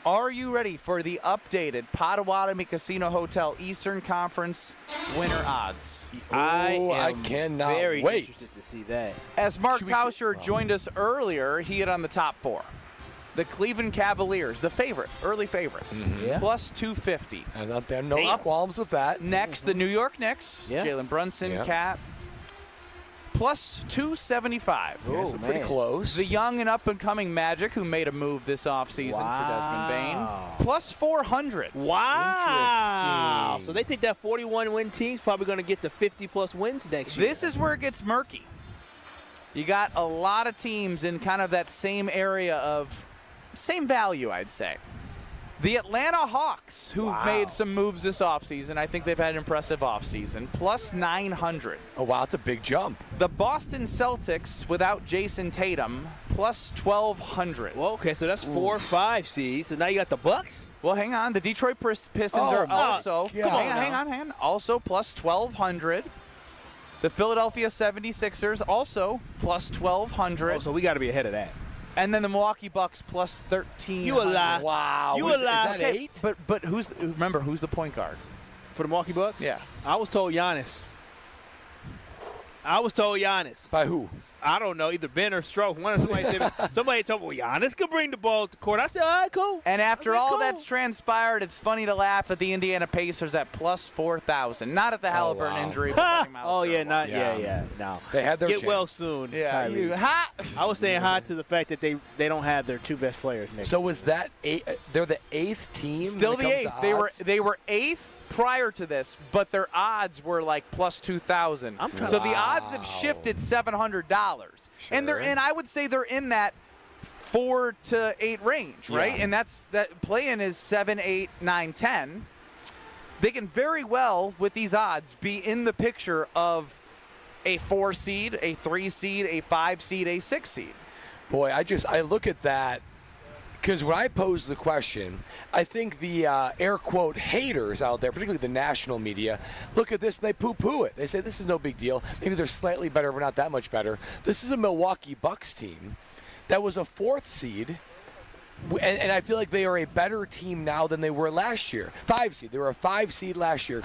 Are you ready for the updated Potawatomi Casino Hotel Eastern Conference winner odds? I cannot very wait interested to see that. As Mark Tauscher joined us earlier, he hit on the top 4. The Cleveland Cavaliers, the favorite, early favorite, plus 250. And there are no qualms with that. Next, the New York Knicks, Jalen Brunson, Cat, plus 275. Ooh, so pretty close. The young and up-and-coming Magic, who made a move this offseason for Desmond Bain, plus 400. Wow. Interesting. So they think that 41-win team's probably going to get to 50-plus wins next year. This is where it gets murky. You got a lot of teams in kind of that same area of same value, I'd say. The Atlanta Hawks, who've made some moves this offseason. I think they've had an impressive offseason. Plus 900. Oh, wow, that's a big jump. The Boston Celtics, without Jason Tatum, plus 1,200. Well, okay, so that's 4 or 5 seeds. So now you got the Bucks? Well, hang on. The Detroit Pistons are also, hang on, also plus 1,200. The Philadelphia 76ers also plus 1,200. Oh, so we got to be ahead of that. And then the Milwaukee Bucks plus 1,300. You a lie. Wow. You a lie. Is that 8? But who's the point guard? For the Milwaukee Bucks? Yeah. I was told Giannis. By who? I don't know, either Ben or Stroke. Somebody told me, well, Giannis could bring the ball to court. I said, all right, cool. And after all that's transpired, it's funny to laugh at the Indiana Pacers at plus 4,000. Not at the Halliburton injury. But no. They had their Get chance. well soon. Yeah. I was saying hi to the fact that they don't have their 2 best players. So was that they're the 8th team? Still the 8th. They were 8th prior to this, but their odds were like plus 2,000. So the odds have shifted $700, and I would say they're in that 4 to 8 range, right? Yeah. And that play-in is 7, 8, 9, 10. They can very well, with these odds, be in the picture of a 4 seed, a 3 seed, a 5 seed, a 6 seed. Boy, I look at that. Because when I pose the question, I think the air quote haters out there, particularly the national media, look at this and they poo-poo it. They say this is no big deal. Maybe they're slightly better, but not that much better. This is a Milwaukee Bucks team that was a 4th seed, and I feel like they are a better team now than they were last year. 5 seed. They were a 5 seed last year,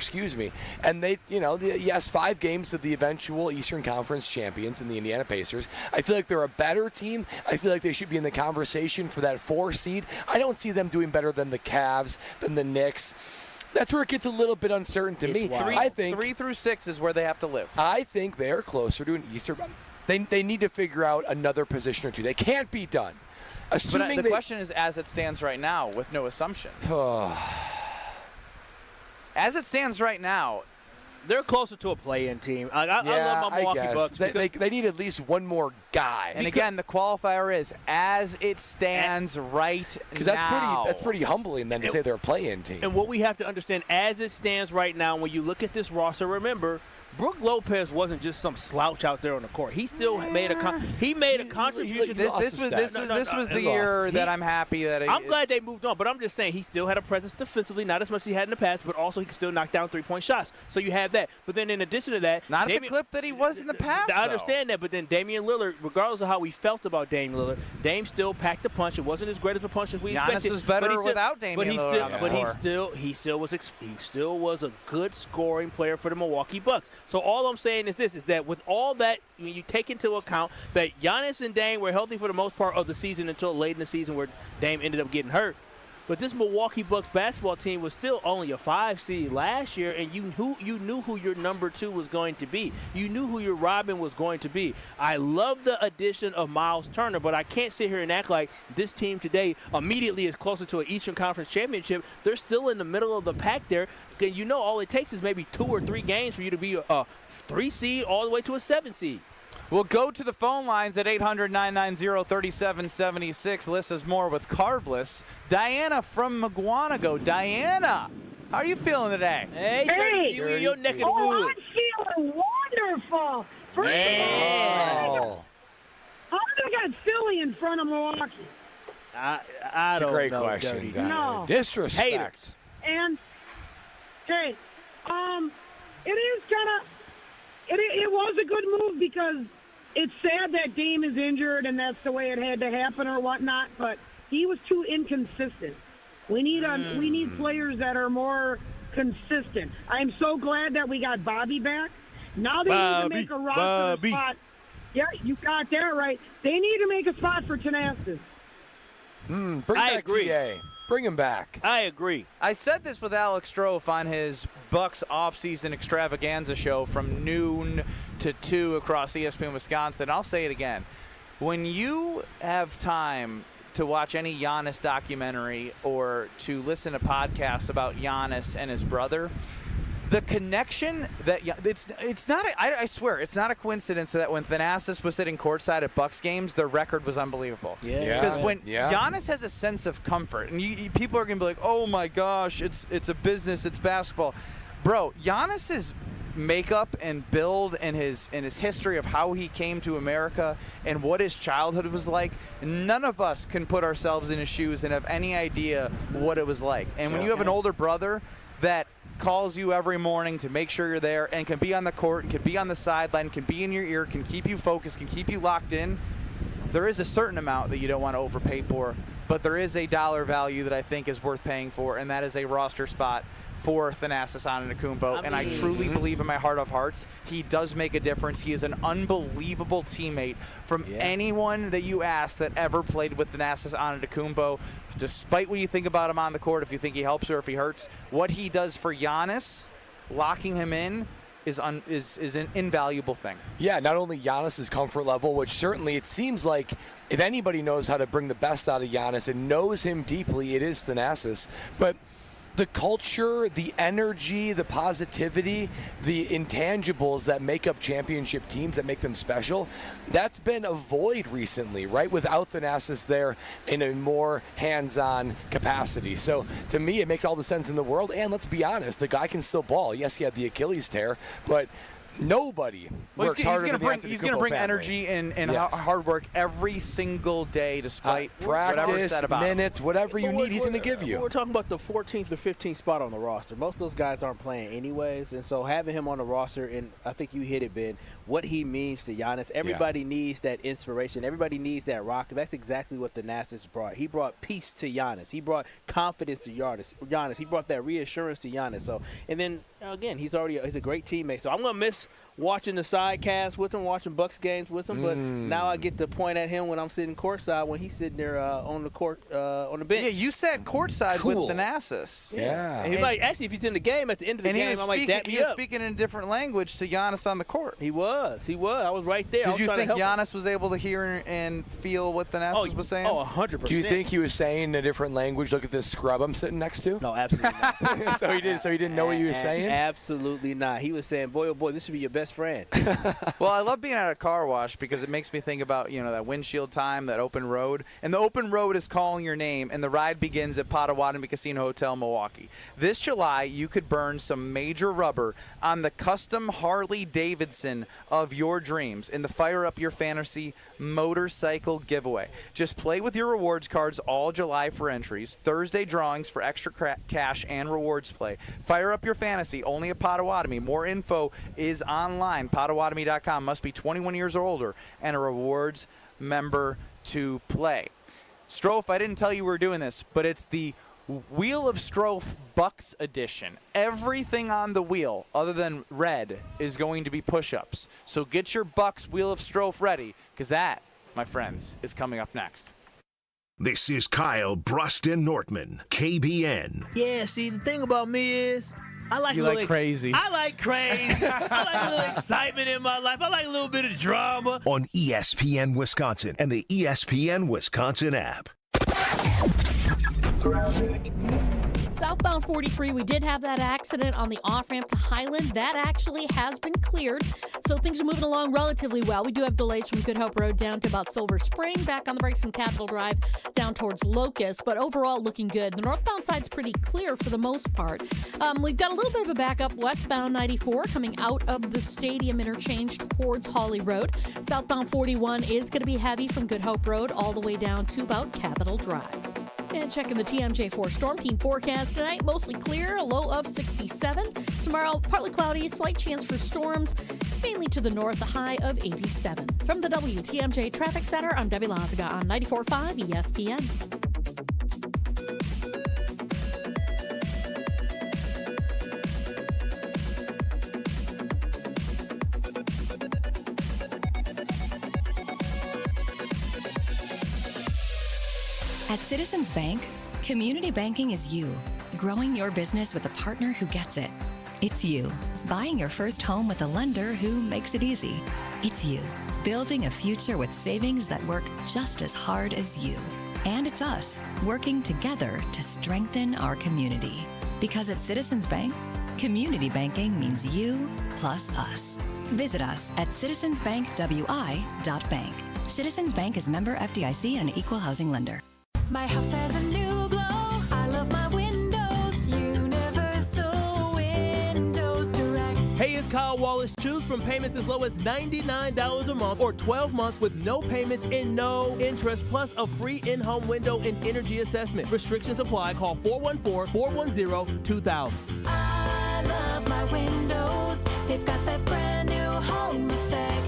and they, 5 games to the eventual Eastern Conference champions in the Indiana Pacers. I feel like they're a better team. I feel like they should be in the conversation for that 4 seed. I don't see them doing better than the Cavs, than the Knicks. That's where it gets a little bit uncertain to me. I think 3 through 6 is where they have to live. I think they are closer to an Eastern. They need to figure out another position or two. They can't be done. But the question is, as it stands right now, with no assumptions. As it stands right now, they're closer to a play-in team. I love my Milwaukee Bucks. They need at least one more guy. And again, the qualifier is as it stands right now. Because that's pretty humbling then to say they're a play-in team. And what we have to understand, as it stands right now, when you look at this roster, remember, Brook Lopez wasn't just some slouch out there on the court. He still made a contribution. This was the year that I'm happy that I'm glad they moved on, but I'm just saying he still had a presence defensively, not as much as he had in the past, but also he could still knock down 3-point shots. So you have that. But then in addition to that, not at the clip that he was in the past. I understand that, but then Damian Lillard, regardless of how we felt about Damian Lillard, Dame still packed the punch. It wasn't as great of a punch as we expected. Giannis was better without Damian Lillard. He still was a good scoring player for the Milwaukee Bucks. So all I'm saying is this, is that with all that, when you take into account that Giannis and Dame were healthy for the most part of the season until late in the season where Dame ended up getting hurt. But this Milwaukee Bucks basketball team was still only a 5 seed last year, and you knew who your number 2 was going to be. You knew who your Robin was going to be. I love the addition of Myles Turner, but I can't sit here and act like this team today immediately is closer to an Eastern Conference championship. They're still in the middle of the pack there. And all it takes is maybe 2 or 3 games for you to be a 3 seed all the way to a 7 seed. We'll go to the phone lines at 800-990-3776. Lissa's more with Carbless. Diana from Maguanago. Diana, how are you feeling today? Hey, your neck of the woods. I'm feeling wonderful. First of all, how do they got Philly in front of Milwaukee? I That's don't a great know. question, Diana. No. Disrespect. Haters. And, hey, it is kind of, it was a good move because it's sad that Dame is injured and that's the way it had to happen or whatnot, but he was too inconsistent. We need players that are more consistent. I'm so glad that we got Bobby back. Now they need to make a roster spot. Yeah, you got that right. They need to make a spot for Thanasis. Bring back TA. Bring him back. I agree. I said this with Alex Strofe on his Bucks offseason extravaganza show from noon to 2 across ESPN Wisconsin. I'll say it again. When you have time to watch any Giannis documentary or to listen to podcasts about Giannis and his brother, the connection that it's not I swear it's not a coincidence that when Thanasis was sitting courtside at Bucks games, their record was unbelievable. Because when Giannis has a sense of comfort, and people are gonna be like, "Oh my gosh, it's a business, it's basketball," bro. Giannis's makeup and build and his history of how he came to America and what his childhood was like, none of us can put ourselves in his shoes and have any idea what it was like. And when you have an older brother that calls you every morning to make sure you're there and can be on the court and can be on the sideline, can be in your ear, can keep you focused, can keep you locked in, there is a certain amount that you don't want to overpay for, but there is a dollar value that I think is worth paying for, and that is a roster spot for Thanasis Antetokounmpo, and I truly believe in my heart of hearts he does make a difference. He is an unbelievable teammate from anyone that you ask that ever played with Thanasis Antetokounmpo. Despite what you think about him on the court, if you think he helps or if he hurts, what he does for Giannis, locking him in, is an invaluable thing. Yeah, not only Giannis's comfort level, which certainly it seems like if anybody knows how to bring the best out of Giannis and knows him deeply, it is Thanasis, but the culture, the energy, the positivity, the intangibles that make up championship teams, that make them special, that's been a void recently, right? Without Thanasis there in a more hands-on capacity. So to me, it makes all the sense in the world. And let's be honest, the guy can still ball. Yes, he had the Achilles tear, but nobody works harder than the Antetokounmpo He's going to bring family. Energy and hard work every single day, despite practice, whatever's said about minutes, whatever you need, he's going to give you. We're talking about the 14th or 15th spot on the roster. Most of those guys aren't playing anyways, and so having him on the roster, and I think you hit it, Ben, what he means to Giannis. Everybody needs that inspiration. Everybody needs that rock. That's exactly what Thanasis brought. He brought peace to Giannis. He brought confidence to Giannis. He brought that reassurance to Giannis. So, and then again, he's a great teammate. So I'm gonna miss watching the sidecast with him, watching Bucks games with him. But now I get to point at him when I'm sitting courtside when he's sitting there on the court on the bench. Yeah, you sat courtside with Thanasis. Yeah. And he might actually, if he's in the game at the end of the game, I might dap me up. He was speaking in a different language to Giannis on the court. He was. I was right there. Did you think Giannis was able to hear and feel what Thanasis was saying? Oh, 100%. Do you think he was saying in a different language? Look at this scrub I'm sitting next to. No, absolutely not. So he didn't know what he was saying. Absolutely not. He was saying, "Boy, oh boy, this should be your best friend." Well, I love being at a car wash because it makes me think about that windshield time, that open road, and the open road is calling your name, and the ride begins at Potawatomi Casino Hotel, Milwaukee. This July, you could burn some major rubber on the custom Harley Davidson of your dreams in the Fire Up Your Fantasy motorcycle giveaway. Just play with your rewards cards all July for entries, Thursday drawings for extra cash and rewards play. Fire Up Your Fantasy, only at Potawatomi. More info is online, Potawatomi.com. Must be 21 years or older and a rewards member to play. Strofe, I didn't tell you we were doing this, but it's the Wheel of Strofe Bucks edition. Everything on the wheel, other than red, is going to be push-ups. So get your Bucks Wheel of Strofe ready, because that, my friends, is coming up next. This is Kyle Broston-Nortman, KBN. Yeah, see, the thing about me is I like crazy. I like crazy. I like a little excitement in my life. I like a little bit of drama. On ESPN Wisconsin and the ESPN Wisconsin app. Southbound 43, we did have that accident on the off-ramp to Highland. That actually has been cleared, so things are moving along relatively well. We do have delays from Good Hope Road down to about Silver Spring, back on the brakes from Capitol Drive down towards Locust, but overall looking good. The northbound side's pretty clear for the most part. We've got a little bit of a backup westbound 94 coming out of the stadium interchange towards Hawley Road. Southbound 41 is going to be heavy from Good Hope Road all the way down to about Capitol Drive. And checking the TMJ4 Storm Team forecast tonight, mostly clear, a low of 67. Tomorrow, partly cloudy, slight chance for storms, mainly to the north, a high of 87. From the WTMJ Traffic Center, I'm Debbie Lazaga on 94.5 ESPN. At Citizens Bank, Community banking is you, growing your business with a partner who gets it. It's you, buying your first home with a lender who makes it easy. It's you, building a future with savings that work just as hard as you. And it's us, working together to strengthen our community. Because at Citizens Bank, community banking means you plus us. Visit us at citizensbankwi.bank. Citizens Bank is member FDIC and an equal housing lender. My house has a new glow. I love my windows. Universal Windows Direct. Hey, it's Kyle Wallace. Choose from payments as low as $99 a month or 12 months with no payments and no interest, plus a free in-home window and energy assessment. Restrictions apply. Call 414-410-2000. I love my windows. They've got that brand new home effect.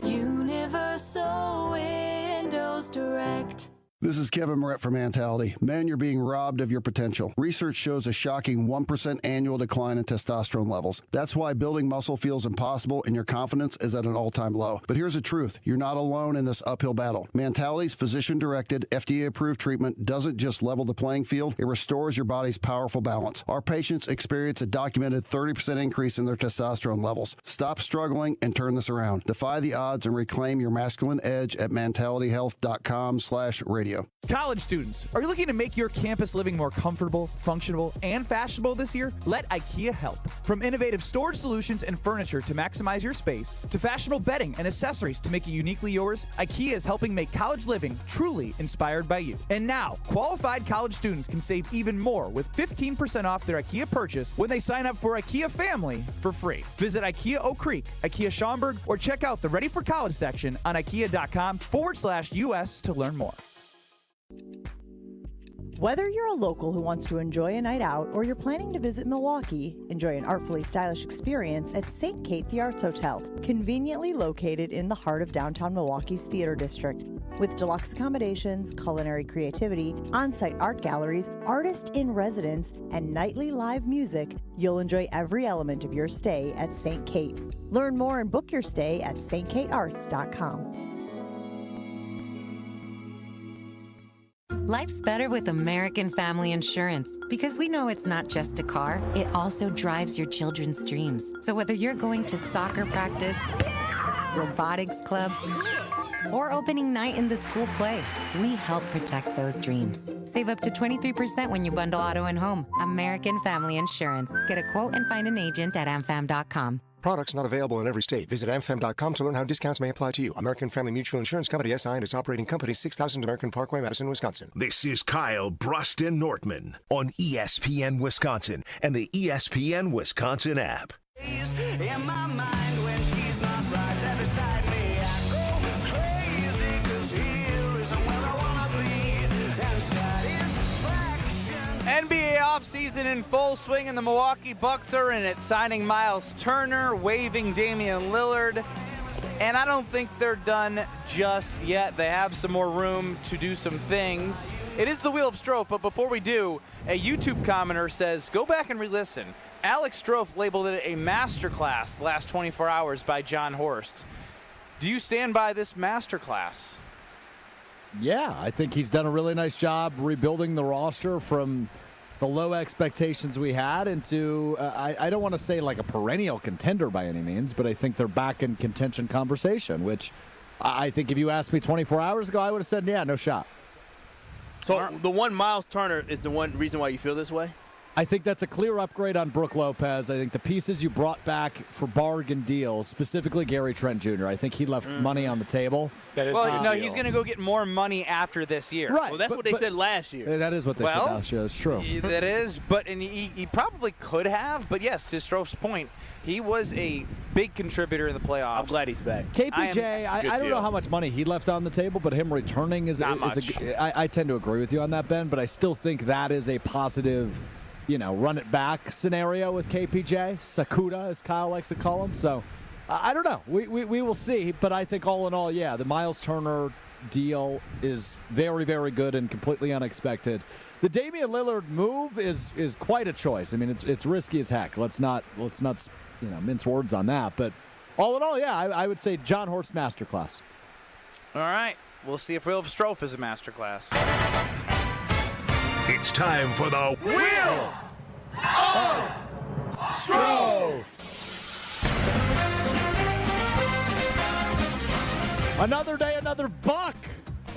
Universal Windows Direct. This is Kevin Moret from Mentality. Men, you're being robbed of your potential. Research shows a shocking 1% annual decline in testosterone levels. That's why building muscle feels impossible and your confidence is at an all-time low. But here's the truth. You're not alone in this uphill battle. Mentality's physician-directed, FDA-approved treatment doesn't just level the playing field, it restores your body's powerful balance. Our patients experience a documented 30% increase in their testosterone levels. Stop struggling and turn this around. Defy the odds and reclaim your masculine edge at mentalityhealth.com/radio. College students, are you looking to make your campus living more comfortable, functional, and fashionable this year? Let IKEA help. From innovative storage solutions and furniture to maximize your space, to fashionable bedding and accessories to make it uniquely yours, IKEA is helping make college living truly inspired by you. And now, qualified college students can save even more with 15% off their IKEA purchase when they sign up for IKEA Family for free. Visit IKEA Oak Creek, IKEA Schaumburg, or check out the Ready for College section on IKEA.com/US to learn more. Whether you're a local who wants to enjoy a night out or you're planning to visit Milwaukee, enjoy an artfully stylish experience at St. Kate the Arts Hotel, conveniently located in the heart of downtown Milwaukee's Theater District. With deluxe accommodations, culinary creativity, on-site art galleries, artist in residence, and nightly live music, you'll enjoy every element of your stay at St. Kate. Learn more and book your stay at stkatearts.com. Life's better with American Family Insurance because we know it's not just a car, it also drives your children's dreams. So whether you're going to soccer practice, robotics club, or opening night in the school play, we help protect those dreams. Save up to 23% when you bundle auto and home. American Family Insurance. Get a quote and find an agent at amfam.com. Products not available in every state. Visit amfam.com to learn how discounts may apply to you. American Family Mutual Insurance Company, SI, and its operating company, 6000 American Parkway, Madison, Wisconsin. This is Kyle Bruston Nortman on ESPN Wisconsin and the ESPN Wisconsin app. In my mind when she's not right there beside me, I go crazy 'cause here isn't where I wanna be. And satisfaction. NBA offseason in full swing, and the Milwaukee Bucks are in it, signing Myles Turner, waiving Damian Lillard. And I don't think they're done just yet. They have some more room to do some things. It is the Wheel of Strofe, but before we do, a YouTube commenter says, go back and re-listen. Alex Strofe labeled it a masterclass the last 24 hours by John Horst. Do you stand by this masterclass? Yeah, I think he's done a really nice job rebuilding the roster from the low expectations we had into, I don't want to say like a perennial contender by any means, but I think they're back in contention conversation, which I think if you asked me 24 hours ago, I would have said, yeah, no shot. So the one Myles Turner is the one reason why you feel this way? I think that's a clear upgrade on Brook Lopez. I think the pieces you brought back for bargain deals, specifically Gary Trent Jr., I think he left money on the table. Well, no, he's going to go get more money after this year. Right. Well, that's what they said last year. That is what they said last year. It's true. That is, and he probably could have, but yes, to Strofe's point, he was a big contributor in the playoffs. I'm glad he's back. KPJ, I don't know how much money he left on the table, but him returning is not much. I tend to agree with you on that, Ben, but I still think that is a positive, run it back scenario with KPJ. Sakuda, as Kyle likes to call him. So I don't know. We will see, but I think all in all, the Myles Turner deal is very, very good and completely unexpected. The Damian Lillard move is quite a choice. I mean, it's risky as heck. Let's not mince words on that. But all in all, I would say John Horst masterclass. All right. We'll see if Wheel of Strofe is a masterclass. It's time for the Wheel of Stro. Another day, another buck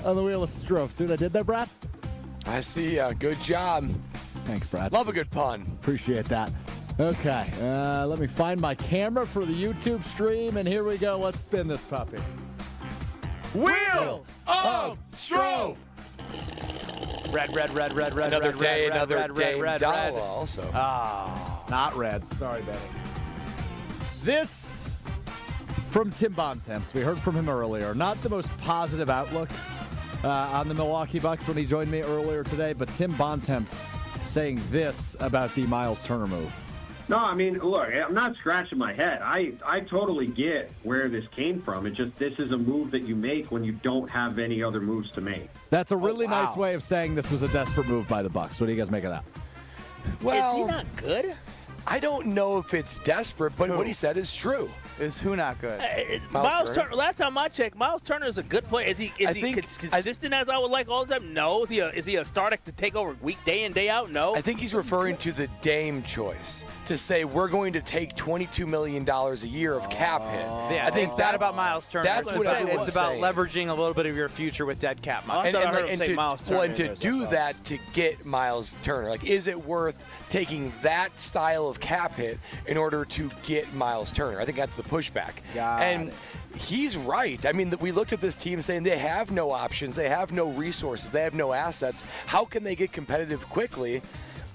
on the Wheel of Stro. See what I did there, Brad? I see. Good job. Thanks, Brad. Love a good pun. Appreciate that. Okay, let me find my camera for the YouTube stream, and here we go. Let's spin this puppy. Wheel of Stro. Red. Another day, another Dame Dollar also. Oh, not red. Sorry, Benny. This from Tim Bontemps. We heard from him earlier. Not the most positive outlook on the Milwaukee Bucks when he joined me earlier today, but Tim Bontemps saying this about the Myles Turner move. No, I mean, look, I'm not scratching my head. I totally get where this came from. It's just this is a move that you make when you don't have any other moves to make. That's a really nice way of saying this was a desperate move by the Bucks. What do you guys make of that? Well, is he not good? I don't know if it's desperate, but what he said is true. Is who not good? Myles Turner. Last time I checked, Myles Turner is a good player. Is he consistent as I would like all the time? No. Is he a starter to take over week day in, day out? No. I think he's referring to the Dame choice to say we're going to take $22 million a year of cap hit. Yeah, I think it's not about Myles Turner. That's what everyone's it's about saying. leveraging a little bit of your future with dead cap money. And to do that to get Myles Turner, like, is it worth taking that style of cap hit in order to get Myles Turner? I think that's the pushback. And he's right. I mean, we looked at this team saying they have no options, they have no resources, they have no assets. How can they get competitive quickly?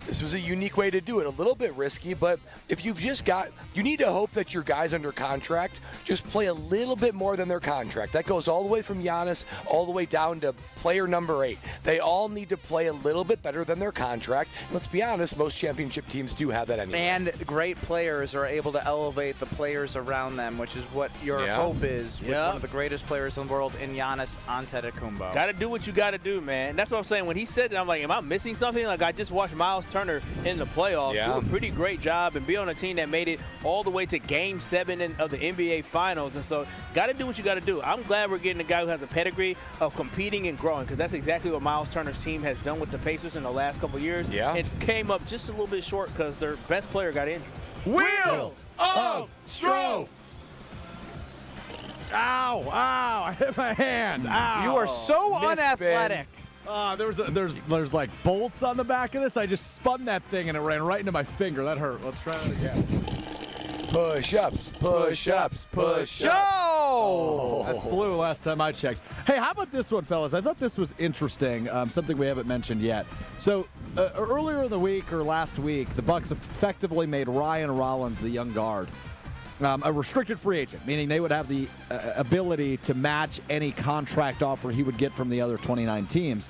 This was a unique way to do it. A little bit risky, but if you've just got, you need to hope that your guys under contract just play a little bit more than their contract. That goes all the way from Giannis all the way down to player number 8. They all need to play a little bit better than their contract. And let's be honest, most championship teams do have that anyway. And great players are able to elevate the players around them, which is what your hope is with one of the greatest players in the world in Giannis Antetokounmpo. Got to do what you got to do, man. That's what I'm saying. When he said that, I'm like, am I missing something? Like, I just watched Myles Turner in the playoffs do a pretty great job and be on a team that made it all the way to Game 7 of the NBA Finals. And so got to do what you got to do. I'm glad we're getting a guy who has a pedigree of competing and growing, because that's exactly what Myles Turner's team has done with the Pacers in the last couple of years. It came up just a little bit short because their best player got injured. Wheel of Stro. Ow, I hit my hand. Ow. You are so unathletic. There's like bolts on the back of this. I just spun that thing and it ran right into my finger. That hurt. Let's try that again. Push-ups. Oh, that's blue last time I checked. Hey, how about this one, fellas? I thought this was interesting, something we haven't mentioned yet. So earlier in the week or last week, the Bucks effectively made Ryan Rollins, the young guard, a restricted free agent, meaning they would have the ability to match any contract offer he would get from the other 29 teams.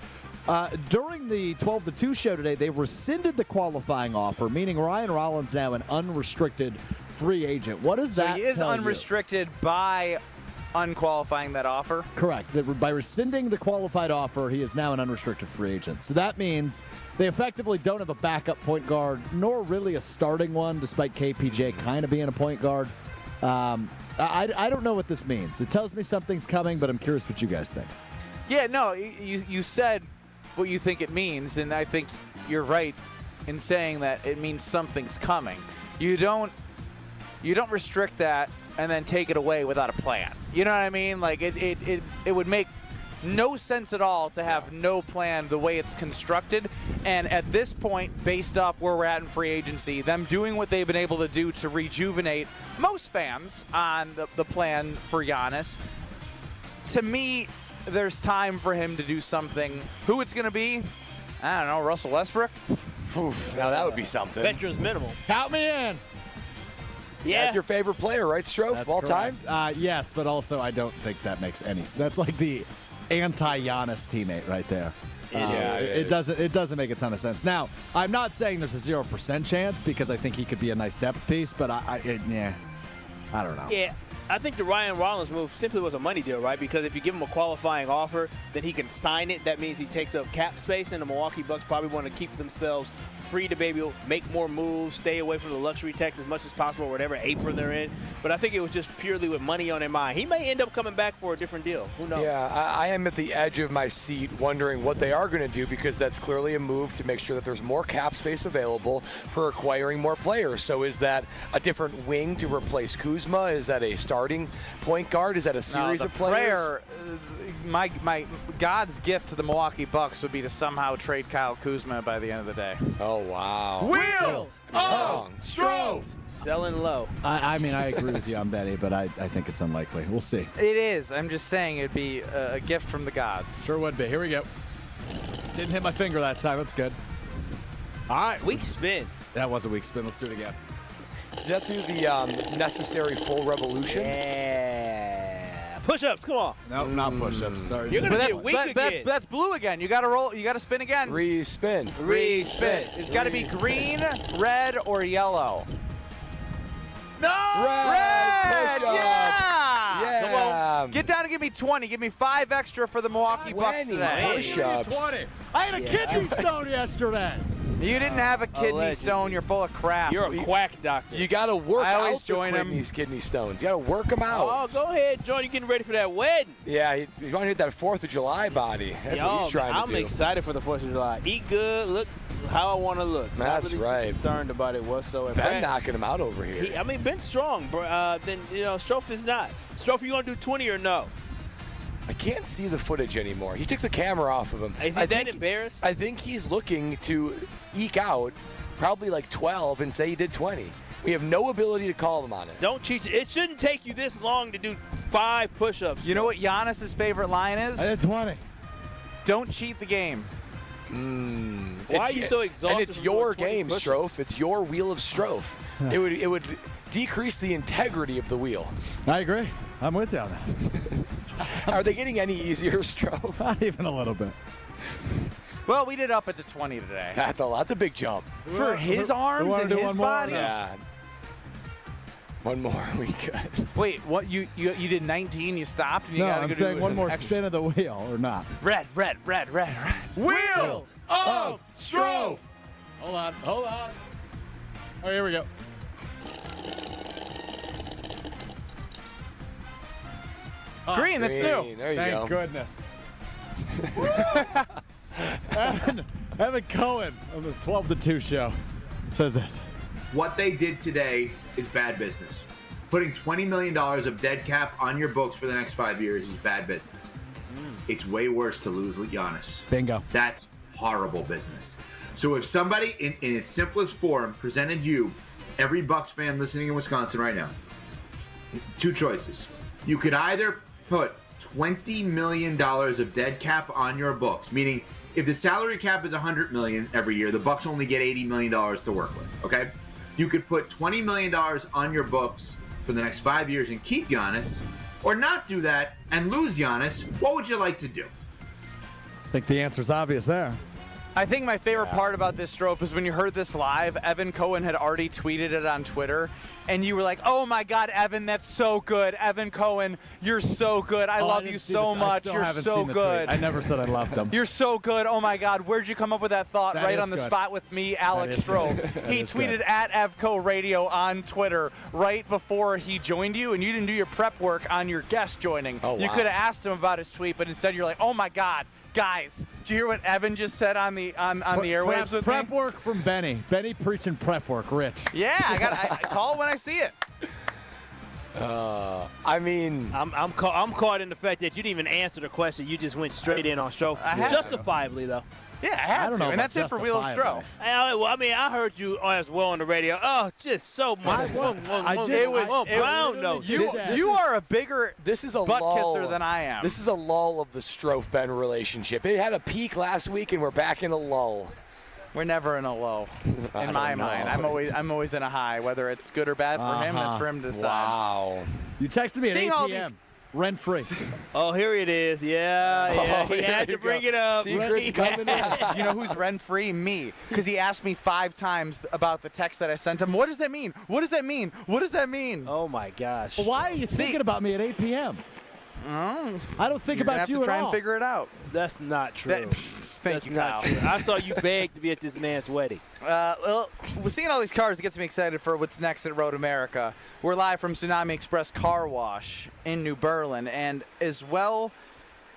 During the 12-2 show today, they rescinded the qualifying offer, meaning Ryan Rollins now an unrestricted free agent. What does that tell you? So he is unrestricted by unqualifying that offer? Correct. By rescinding the qualified offer, he is now an unrestricted free agent. So that means they effectively don't have a backup point guard, nor really a starting one, despite KPJ kind of being a point guard. I don't know what this means. It tells me something's coming, but I'm curious what you guys think. Yeah, no, you said what you think it means, and I think you're right in saying that it means something's coming. You don't restrict that and then take it away without a plan. You know what I mean? Like, it would make no sense at all to have no plan the way it's constructed. And at this point, based off where we're at in free agency, them doing what they've been able to do to rejuvenate most fans on the plan for Giannis, to me, there's time for him to do something. Who it's going to be, I don't know, Russell Westbrook? Now that would be something. Veterans minimum. Count me in. Yeah. That's your favorite player, right, Stroh, of all time? Yes, but also I don't think that makes any sense. That's like the anti-Giannis teammate right there. It doesn't make a ton of sense. Now, I'm not saying there's a 0% chance because I think he could be a nice depth piece, but I don't know. Yeah. I think the Ryan Rollins move simply was a money deal, right? Because if you give him a qualifying offer, then he can sign it. That means he takes up cap space, and the Milwaukee Bucks probably want to keep themselves free to maybe make more moves, stay away from the luxury tax as much as possible, whatever apron they're in. But I think it was just purely with money on their mind. He may end up coming back for a different deal. Who knows? Yeah, I am at the edge of my seat wondering what they are going to do, because that's clearly a move to make sure that there's more cap space available for acquiring more players. So is that a different wing to replace Kuzma? Is that a starting point guard? Is that a series of players? My God's gift to the Milwaukee Bucks would be to somehow trade Kyle Kuzma by the end of the day. Oh, wow. Wheel of Strove! Selling low. I mean, I agree with you on Benny, but I think it's unlikely. We'll see. It is. I'm just saying it'd be a gift from the gods. Sure would be. Here we go. Didn't hit my finger that time. That's good. All right. Weak spin. That was a weak spin. Let's do it again. Did that do the necessary full revolution? Yeah. Push-ups, come on. No, not push-ups. Sorry. You're gonna get weak again. That's blue again. You got to roll. You got to spin again. Re-spin. It's got to be green, red, or yellow. No! Red! Push-ups. Yeah! Come on. Get down and give me 20. Give me 5 extra for the Milwaukee Bucks today. Push-ups. 20. I had a kidney stone yesterday. You didn't have a kidney stone. You're full of crap. You're a quack doctor. You got to work I always out join these kidney stones. You got to work them out. Oh, go ahead, John. You're getting ready for that wedding. Yeah, you want to hit that 4th of July body. That's what he's trying to do. I'm excited for the 4th of July. Eat good, look how I want to look. That's Not really right. Concerned about it whatsoever. Ben knocking him out over here. Ben's strong, bro. Then Strofe is not. Strofe, you gonna do 20 or no? I can't see the footage anymore. He took the camera off of him. Is he that embarrassed? I think he's looking to eke out probably like 12 and say he did 20. We have no ability to call him on it. Don't cheat. It shouldn't take you this long to do 5 push-ups. You know what Giannis's favorite line is? I did 20. Don't cheat the game. Why are you so exhausted? And it's your game, Strofe. It's your wheel of Strofe. It would decrease the integrity of the wheel. I agree. I'm with you on that. Are they getting any easier, Strofe? Not even a little bit. Well, we did up at the 20 today. That's a lot. That's a big jump. For his arms and his body? Yeah. One more, we could. Wait, what? You did 19, you stopped? And you No, gotta I'm go saying do one more extra. spin of the wheel, or not. Red. Wheel of Strove! Hold on. Oh, here we go. Green, that's new. There you Thank go. goodness. Evan Cohen on the 12 to 2 show says this. What they did today is bad business. Putting $20 million of dead cap on your books for the next 5 years is bad business. It's way worse to lose Giannis. Bingo. That's horrible business. So if somebody in its simplest form presented you, every Bucks fan listening in Wisconsin right now, 2 choices. You could either put $20 million of dead cap on your books, meaning if the salary cap is $100 million every year, the Bucks only get $80 million to work with, okay? You could put $20 million on your books for the next 5 years and keep Giannis, or not do that and lose Giannis. What would you like to do? I think the answer's obvious there. I think my favorite part about this, Strofe, is when you heard this live, Evan Cohen had already tweeted it on Twitter, and you were like, oh my God, Evan, that's so good. Evan Cohen, you're so good. I love you so much. You're so good. I never said I loved them. You're so good. Oh my God, where'd you come up with that thought? That right is on the good. spot with me, Alex Strofe. He tweeted at Evco Radio on Twitter right before he joined you, and you didn't do your prep work on your guest joining. Oh, you wow. could have asked him about his tweet, but instead you're like, oh my God. Guys, did you hear what Evan just said on the airwaves with prep me? work from Benny. Benny preaching prep work, Rich. Yeah, I call when I see it. I mean, I'm caught in the fact that you didn't even answer the question. You just went straight in on Strofe. Justifiably, though. Yeah, I had don't to, know and about that's it for Wheel of Strofe. I heard you as well on the radio. Oh, just so much. Brown nose. You are a bigger this is a butt lull. kisser than I am. This is a lull of the Strofe-Ben relationship. It had a peak last week, and we're back in a lull. We're never in a low, in my mind. I'm always in a high. Whether it's good or bad for him, that's for him to decide. Wow. You texted me at Seeing 8 all p.m. Rent free. Oh, here it is. Yeah. He had to bring it up. Secrets coming in. You know who's rent-free? Me. Because he asked me 5 times about the text that I sent him. What does that mean? What does that mean? What does that mean? Oh, my gosh. Why are you thinking about me at 8 p.m.? I don't think You're gonna about have you to try at and all. figure it out. That's not true. Thank you, Kyle. Not true. I saw you beg to be at this man's wedding. Well, we're seeing all these cars. It gets me excited for what's next at Road America. We're live from Tsunami Express Car Wash in New Berlin, and as well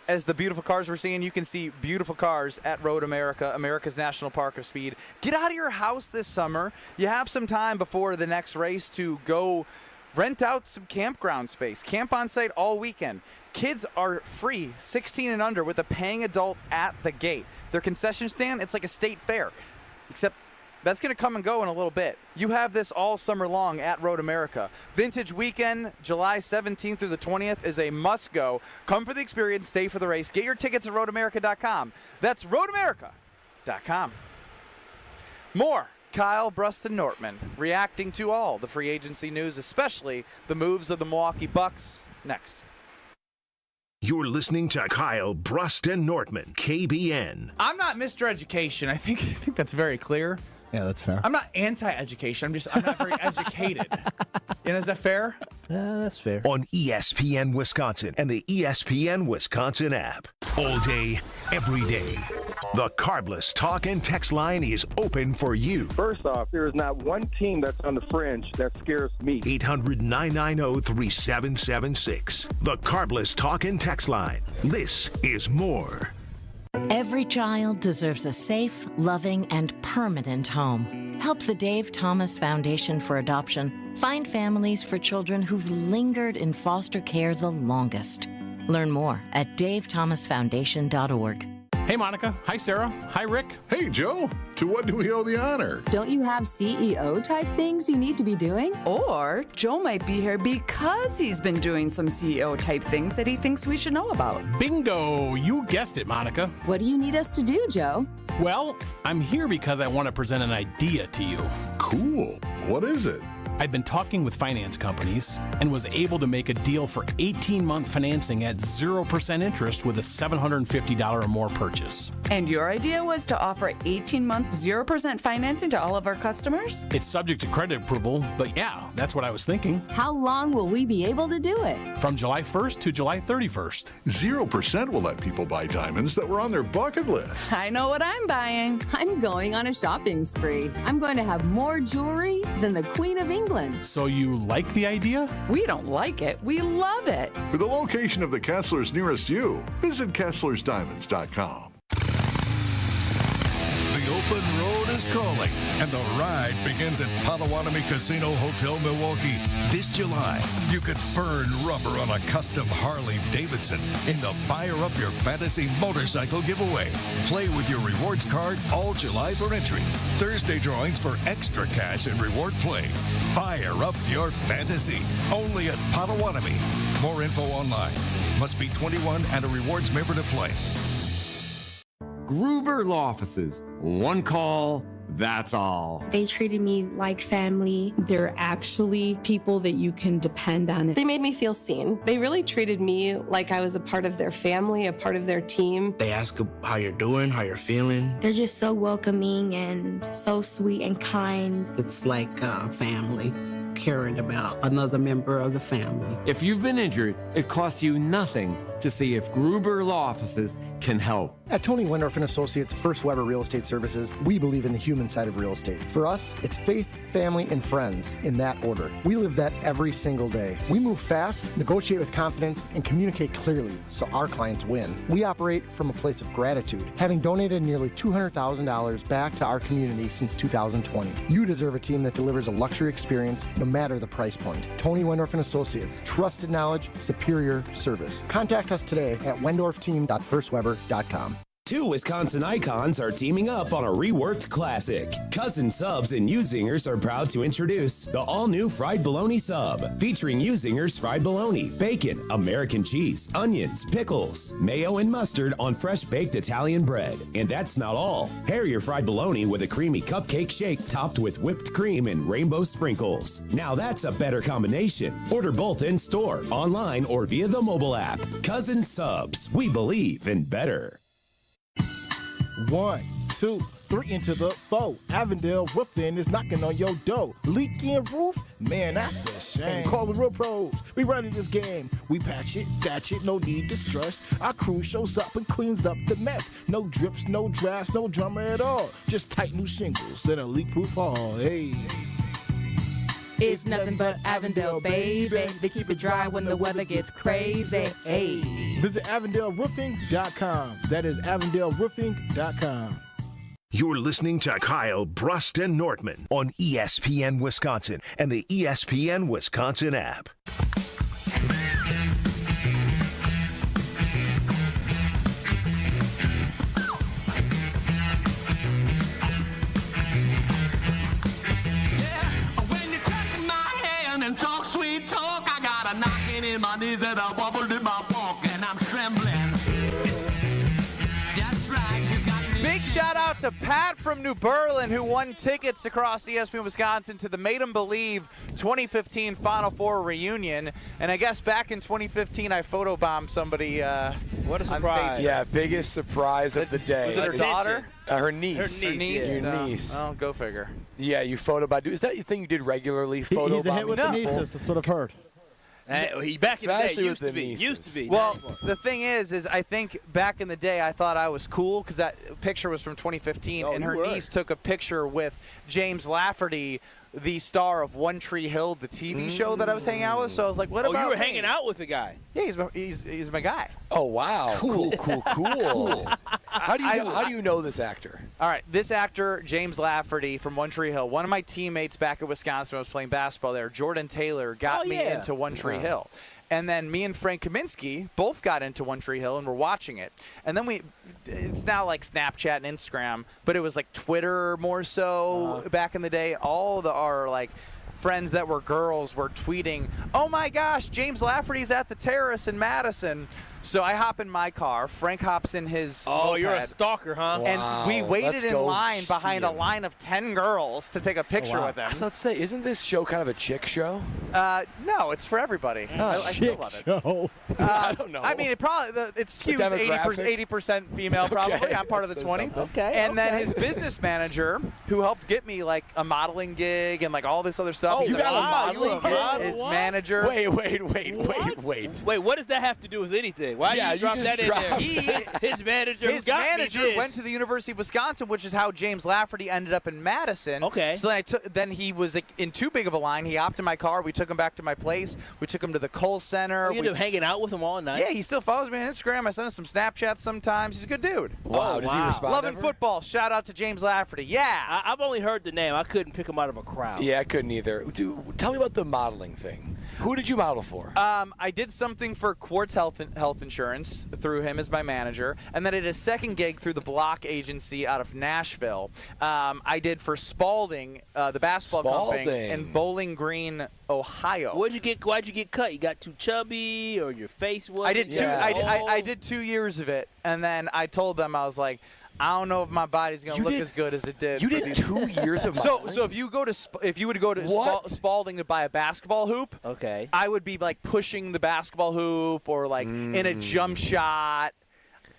as the beautiful cars we're seeing, you can see beautiful cars at Road America, America's National Park of Speed. Get out of your house this summer. You have some time before the next race to go rent out some campground space. Camp on site all weekend. Kids are free, 16 and under, with a paying adult at the gate. Their concession stand, it's like a state fair, except that's going to come and go in a little bit. You have this all summer long at Road America. Vintage Weekend, July 17th through the 20th, is a must-go. Come for the experience, stay for the race. Get your tickets at roadamerica.com. That's roadamerica.com. More Kyle Bruston-Nortman reacting to all the free agency news, especially the moves of the Milwaukee Bucks, next. You're listening to Kyle Bruston-Nortman, KBN. I'm not Mr. Education. I think that's very clear. Yeah, that's fair. I'm not anti-education. I'm not very educated. And is that fair? That's fair. On ESPN Wisconsin and the ESPN Wisconsin app. All day, every day. The Carbless Talk and Text line is open for you. First off, there is not one team that's on the fringe that scares me. 800-990-3776. The Carbless Talk and Text line. This is more. Every child deserves a safe, loving, and permanent home. Help the Dave Thomas Foundation for Adoption find families for children who've lingered in foster care the longest. Learn more at davethomasfoundation.org. Hey, Monica. Hi, Sarah. Hi, Rick. Hey, Joe. To what do we owe the honor? Don't you have CEO-type things you need to be doing? Or Joe might be here because he's been doing some CEO-type things that he thinks we should know about. Bingo. You guessed it, Monica. What do you need us to do, Joe? Well, I'm here because I want to present an idea to you. Cool. What is it? I've been talking with finance companies and was able to make a deal for 18-month financing at 0% interest with a $750 or more purchase. And your idea was to offer 18-month 0% financing to all of our customers? It's subject to credit approval, but yeah, that's what I was thinking. How long will we be able to do it? From July 1st to July 31st. 0% will let people buy diamonds that were on their bucket list. I know what I'm buying. I'm going on a shopping spree. I'm going to have more jewelry than the Queen of England. So you like the idea? We don't like it. We love it. For the location of the Kesslers nearest you, visit KesslersDiamonds.com. The open road is calling, and the ride begins at Potawatomi Casino Hotel Milwaukee. This July, you could burn rubber on a custom Harley-Davidson in the Fire Up Your Fantasy motorcycle giveaway. Play with your rewards card all July for entries. Thursday drawings for extra cash and reward play. Fire Up Your Fantasy, only at Potawatomi. More info online. Must be 21 and a rewards member to play. Gruber Law Offices. One call, that's all. They treated me like family. They're actually people that you can depend on. They made me feel seen. They really treated me like I was a part of their family, a part of their team. They ask how you're doing, how you're feeling. They're just so welcoming and so sweet and kind. It's like family, caring about another member of the family. If you've been injured, it costs you nothing to see if Gruber Law Offices can help. At Tony Wendorf & Associates First Weber Real Estate Services, we believe in the human side of real estate. For us, it's faith, family, and friends in that order. We live that every single day. We move fast, negotiate with confidence, and communicate clearly so our clients win. We operate from a place of gratitude, having donated nearly $200,000 back to our community since 2020. You deserve a team that delivers a luxury experience no matter the price point. Tony Wendorf & Associates, trusted knowledge, superior service. Contact us today at wendorfteam.firstweber.com. Two Wisconsin icons are teaming up on a reworked classic. Cousin Subs and U-Zingers are proud to introduce the all-new Fried Bologna Sub, featuring U-Zingers fried bologna, bacon, American cheese, onions, pickles, mayo, and mustard on fresh-baked Italian bread. And that's not all. Pair your fried bologna with a creamy cupcake shake topped with whipped cream and rainbow sprinkles. Now that's a better combination. Order both in-store, online, or via the mobile app. Cousin Subs. We believe in better. 1, 2, 3 into the 4. Avondale Roofing is knocking on your door. Leaking roof? Man, that's a shame. Call the real pros. We running this game. We patch it, thatch it, no need to stress. Our crew shows up and cleans up the mess. No drips, no drafts, no drama at all. Just tight new shingles, then a leak-proof hall. Hey. It's nothing but Avondale, baby. They keep it dry when the weather gets crazy. Hey. Visit AvondaleRoofing.com. That is AvondaleRoofing.com. You're listening to Kyle, Brust, and Nortman on ESPN Wisconsin and the ESPN Wisconsin app. In my knees and I wobbled in my walk and I'm trembling. That's right, you got me. Big shout out to Pat from New Berlin who won tickets across ESPN Wisconsin to the Made 'em Believe 2015 Final Four reunion. And I guess back in 2015 I photobombed somebody what a surprise. Yeah, biggest surprise of the day. Was it her daughter? Her niece. Her niece. Your niece. Oh, go figure. Yeah, you photobombed. Is that your thing you did regularly? He's a hit with the nieces. That's what I've heard. He back in the day Especially used with to be. the Used to be. Well, the thing is I think back in the day I thought I was cool because that picture was from 2015, and her niece took a picture with James Lafferty, the star of One Tree Hill, the TV show that I was hanging out with. So I was like, what about you were me? hanging out with the guy. Yeah, he's my guy. Oh, wow. Cool. How do you know this actor? All right, this actor, James Lafferty from One Tree Hill, one of my teammates back at Wisconsin when I was playing basketball there, Jordan Taylor, got me into One Tree Hill. And then me and Frank Kaminsky both got into One Tree Hill and we're watching it. And then it's now like Snapchat and Instagram, but it was like Twitter more so back in the day. All our like friends that were girls were tweeting, "Oh my gosh, James Lafferty's at the Terrace in Madison." So I hop in my car. Frank hops in his moped, you're a stalker, huh? And we waited in line behind a line of 10 girls to take a picture with them. So let's say, isn't this show kind of a chick show? No, it's for everybody. I still love it. Show. I don't know. I mean, it skews 80% female, probably. Okay. I'm part of the 20. Okay. And then his business manager, who helped get me like a modeling gig and like all this other stuff. You got a modeling gig? His manager. Wait. Wait, what does that have to do with anything? Why did you drop that in there? His manager went to the University of Wisconsin, which is how James Lafferty ended up in Madison. Okay. So then he was like, in too big of a line. He hopped in my car. We took him back to my place. We took him to the Kohl Center. You ended up hanging out with him all night? Yeah, he still follows me on Instagram. I send him some Snapchats sometimes. He's a good dude. Wow. Does he respond? Loving football. Shout out to James Lafferty. Yeah. I've only heard the name. I couldn't pick him out of a crowd. Yeah, I couldn't either. Tell me about the modeling thing. Who did you model for? I did something for Quartz Health Insurance through him as my manager, and then I did a second gig through the Block Agency out of Nashville. I did for Spalding, the basketball company in Bowling Green, Ohio. Why'd you get cut? You got too chubby, or your face was? I did 2 years of it, and then I told them, I was like, I don't know if my body's gonna look as good as it did. You did 2 years of modeling? So if you would go to Spalding to buy a basketball hoop, okay, I would be like pushing the basketball hoop or like in a jump shot.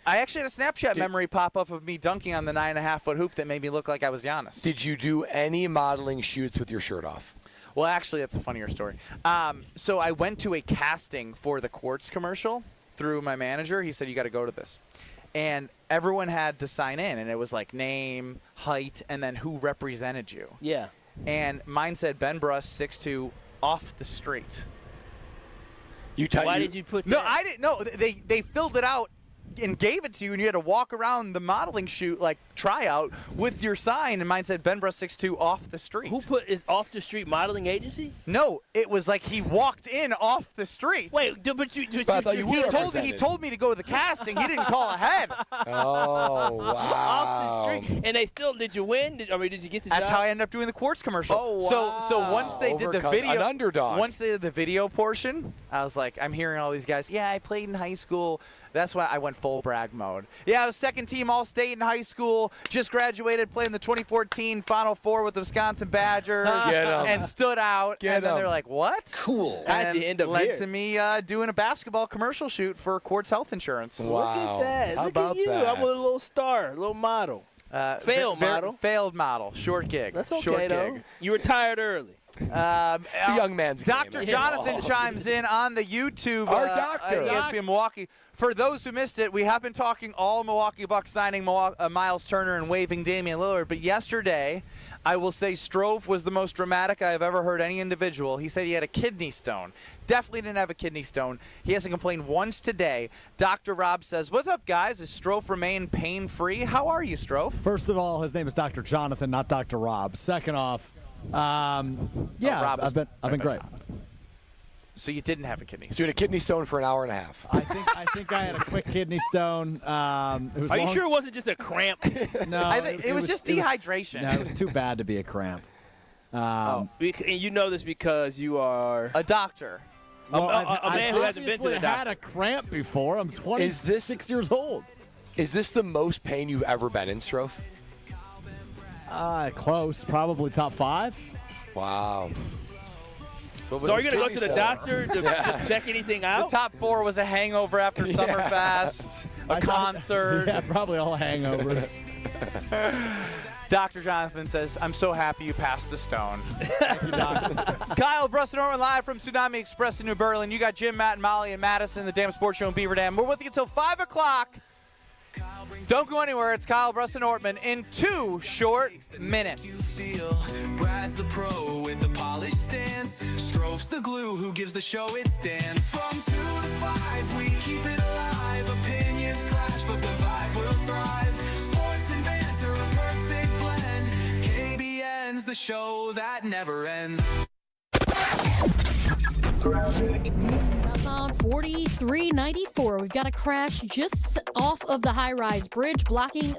I actually had a Snapchat memory pop up of me dunking on the 9.5-foot hoop that made me look like I was Giannis. Did you do any modeling shoots with your shirt off? Well, actually, that's a funnier story. So I went to a casting for the Quartz commercial through my manager. He said, you got to go to this. And everyone had to sign in, and it was like name, height, and then who represented you. Yeah. And mine said Ben Bruss, 6'2", off the street. Why did you put that? No, I didn't know. They filled it out and gave it to you, and you had to walk around the modeling shoot, like tryout, with your sign, and mine said Ben Bruss 6'2" off the street. Who put is off the street modeling agency? No, it was like he walked in off the street. Wait, but he told me to go to the casting. He didn't call ahead. Oh, wow. Off the street, and they still did you win? Did you get the job? That's how I ended up doing the Quartz commercial. Oh, wow. So once they did the video, an underdog. Once they did the video portion, I was like, I'm hearing all these guys. Yeah, I played in high school. That's why I went full brag mode. Yeah, I was second team All-State in high school. Just graduated, playing the 2014 Final Four with the Wisconsin Badgers. And stood out. And then they're like, what? Cool. How'd you end up led here? to me doing a basketball commercial shoot for Quartz Health Insurance. Wow. Look at that. How Look about at you. that? I'm a little star, a little model. Failed model. Failed model. Short gig. That's okay, Short though. gig. You retired early. It's a young man's game. Dr. Jonathan chimes in on the YouTube. Our doctor. ESPN Milwaukee. For those who missed it, we have been talking all Milwaukee Bucks signing Myles Turner and waiving Damian Lillard. But yesterday, I will say Strove was the most dramatic I have ever heard any individual. He said he had a kidney stone. Definitely didn't have a kidney stone. He hasn't complained once today. Dr. Rob says, what's up, guys? Does Strove remain pain-free? How are you, Strove? First of all, his name is Dr. Jonathan, not Dr. Rob. Second off, Rob I've been great. So you didn't have a kidney stone. So you had a kidney stone for an hour and a half. I think I had a quick kidney stone. Are you sure it wasn't just a cramp? No, it was just dehydration. No, it was too bad to be a cramp. And you know this because you are a doctor. Well, a man who hasn't been to the doctor. I've had a cramp before. I'm 26 years old. Is this the most pain you've ever been in, Strove? Close. Probably top 5. Wow. So are you going to go to the doctor to check anything out? The top 4 was a hangover after Summerfest, a concert. Yeah, probably all hangovers. Dr. Jonathan says, I'm so happy you passed the stone. Thank you, Doc. Kyle, Bruston Norman live from Tsunami Express in New Berlin. You got Jim, Matt, and Molly and Madison, the Damn Sports Show in Beaver Dam. We're with you until 5 o'clock. Don't go anywhere. It's Kyle Bruston Ortman in 2 short minutes. Brad's the pro with the polished stance. Strove's the glue who gives the show its dance. From 2 to 5, we keep it alive. Opinions clash, but the vibe will thrive. Sports and banter, a perfect blend. KBN's the show that never ends. Southbound 4394. We've got a crash just off of the high-rise bridge blocking the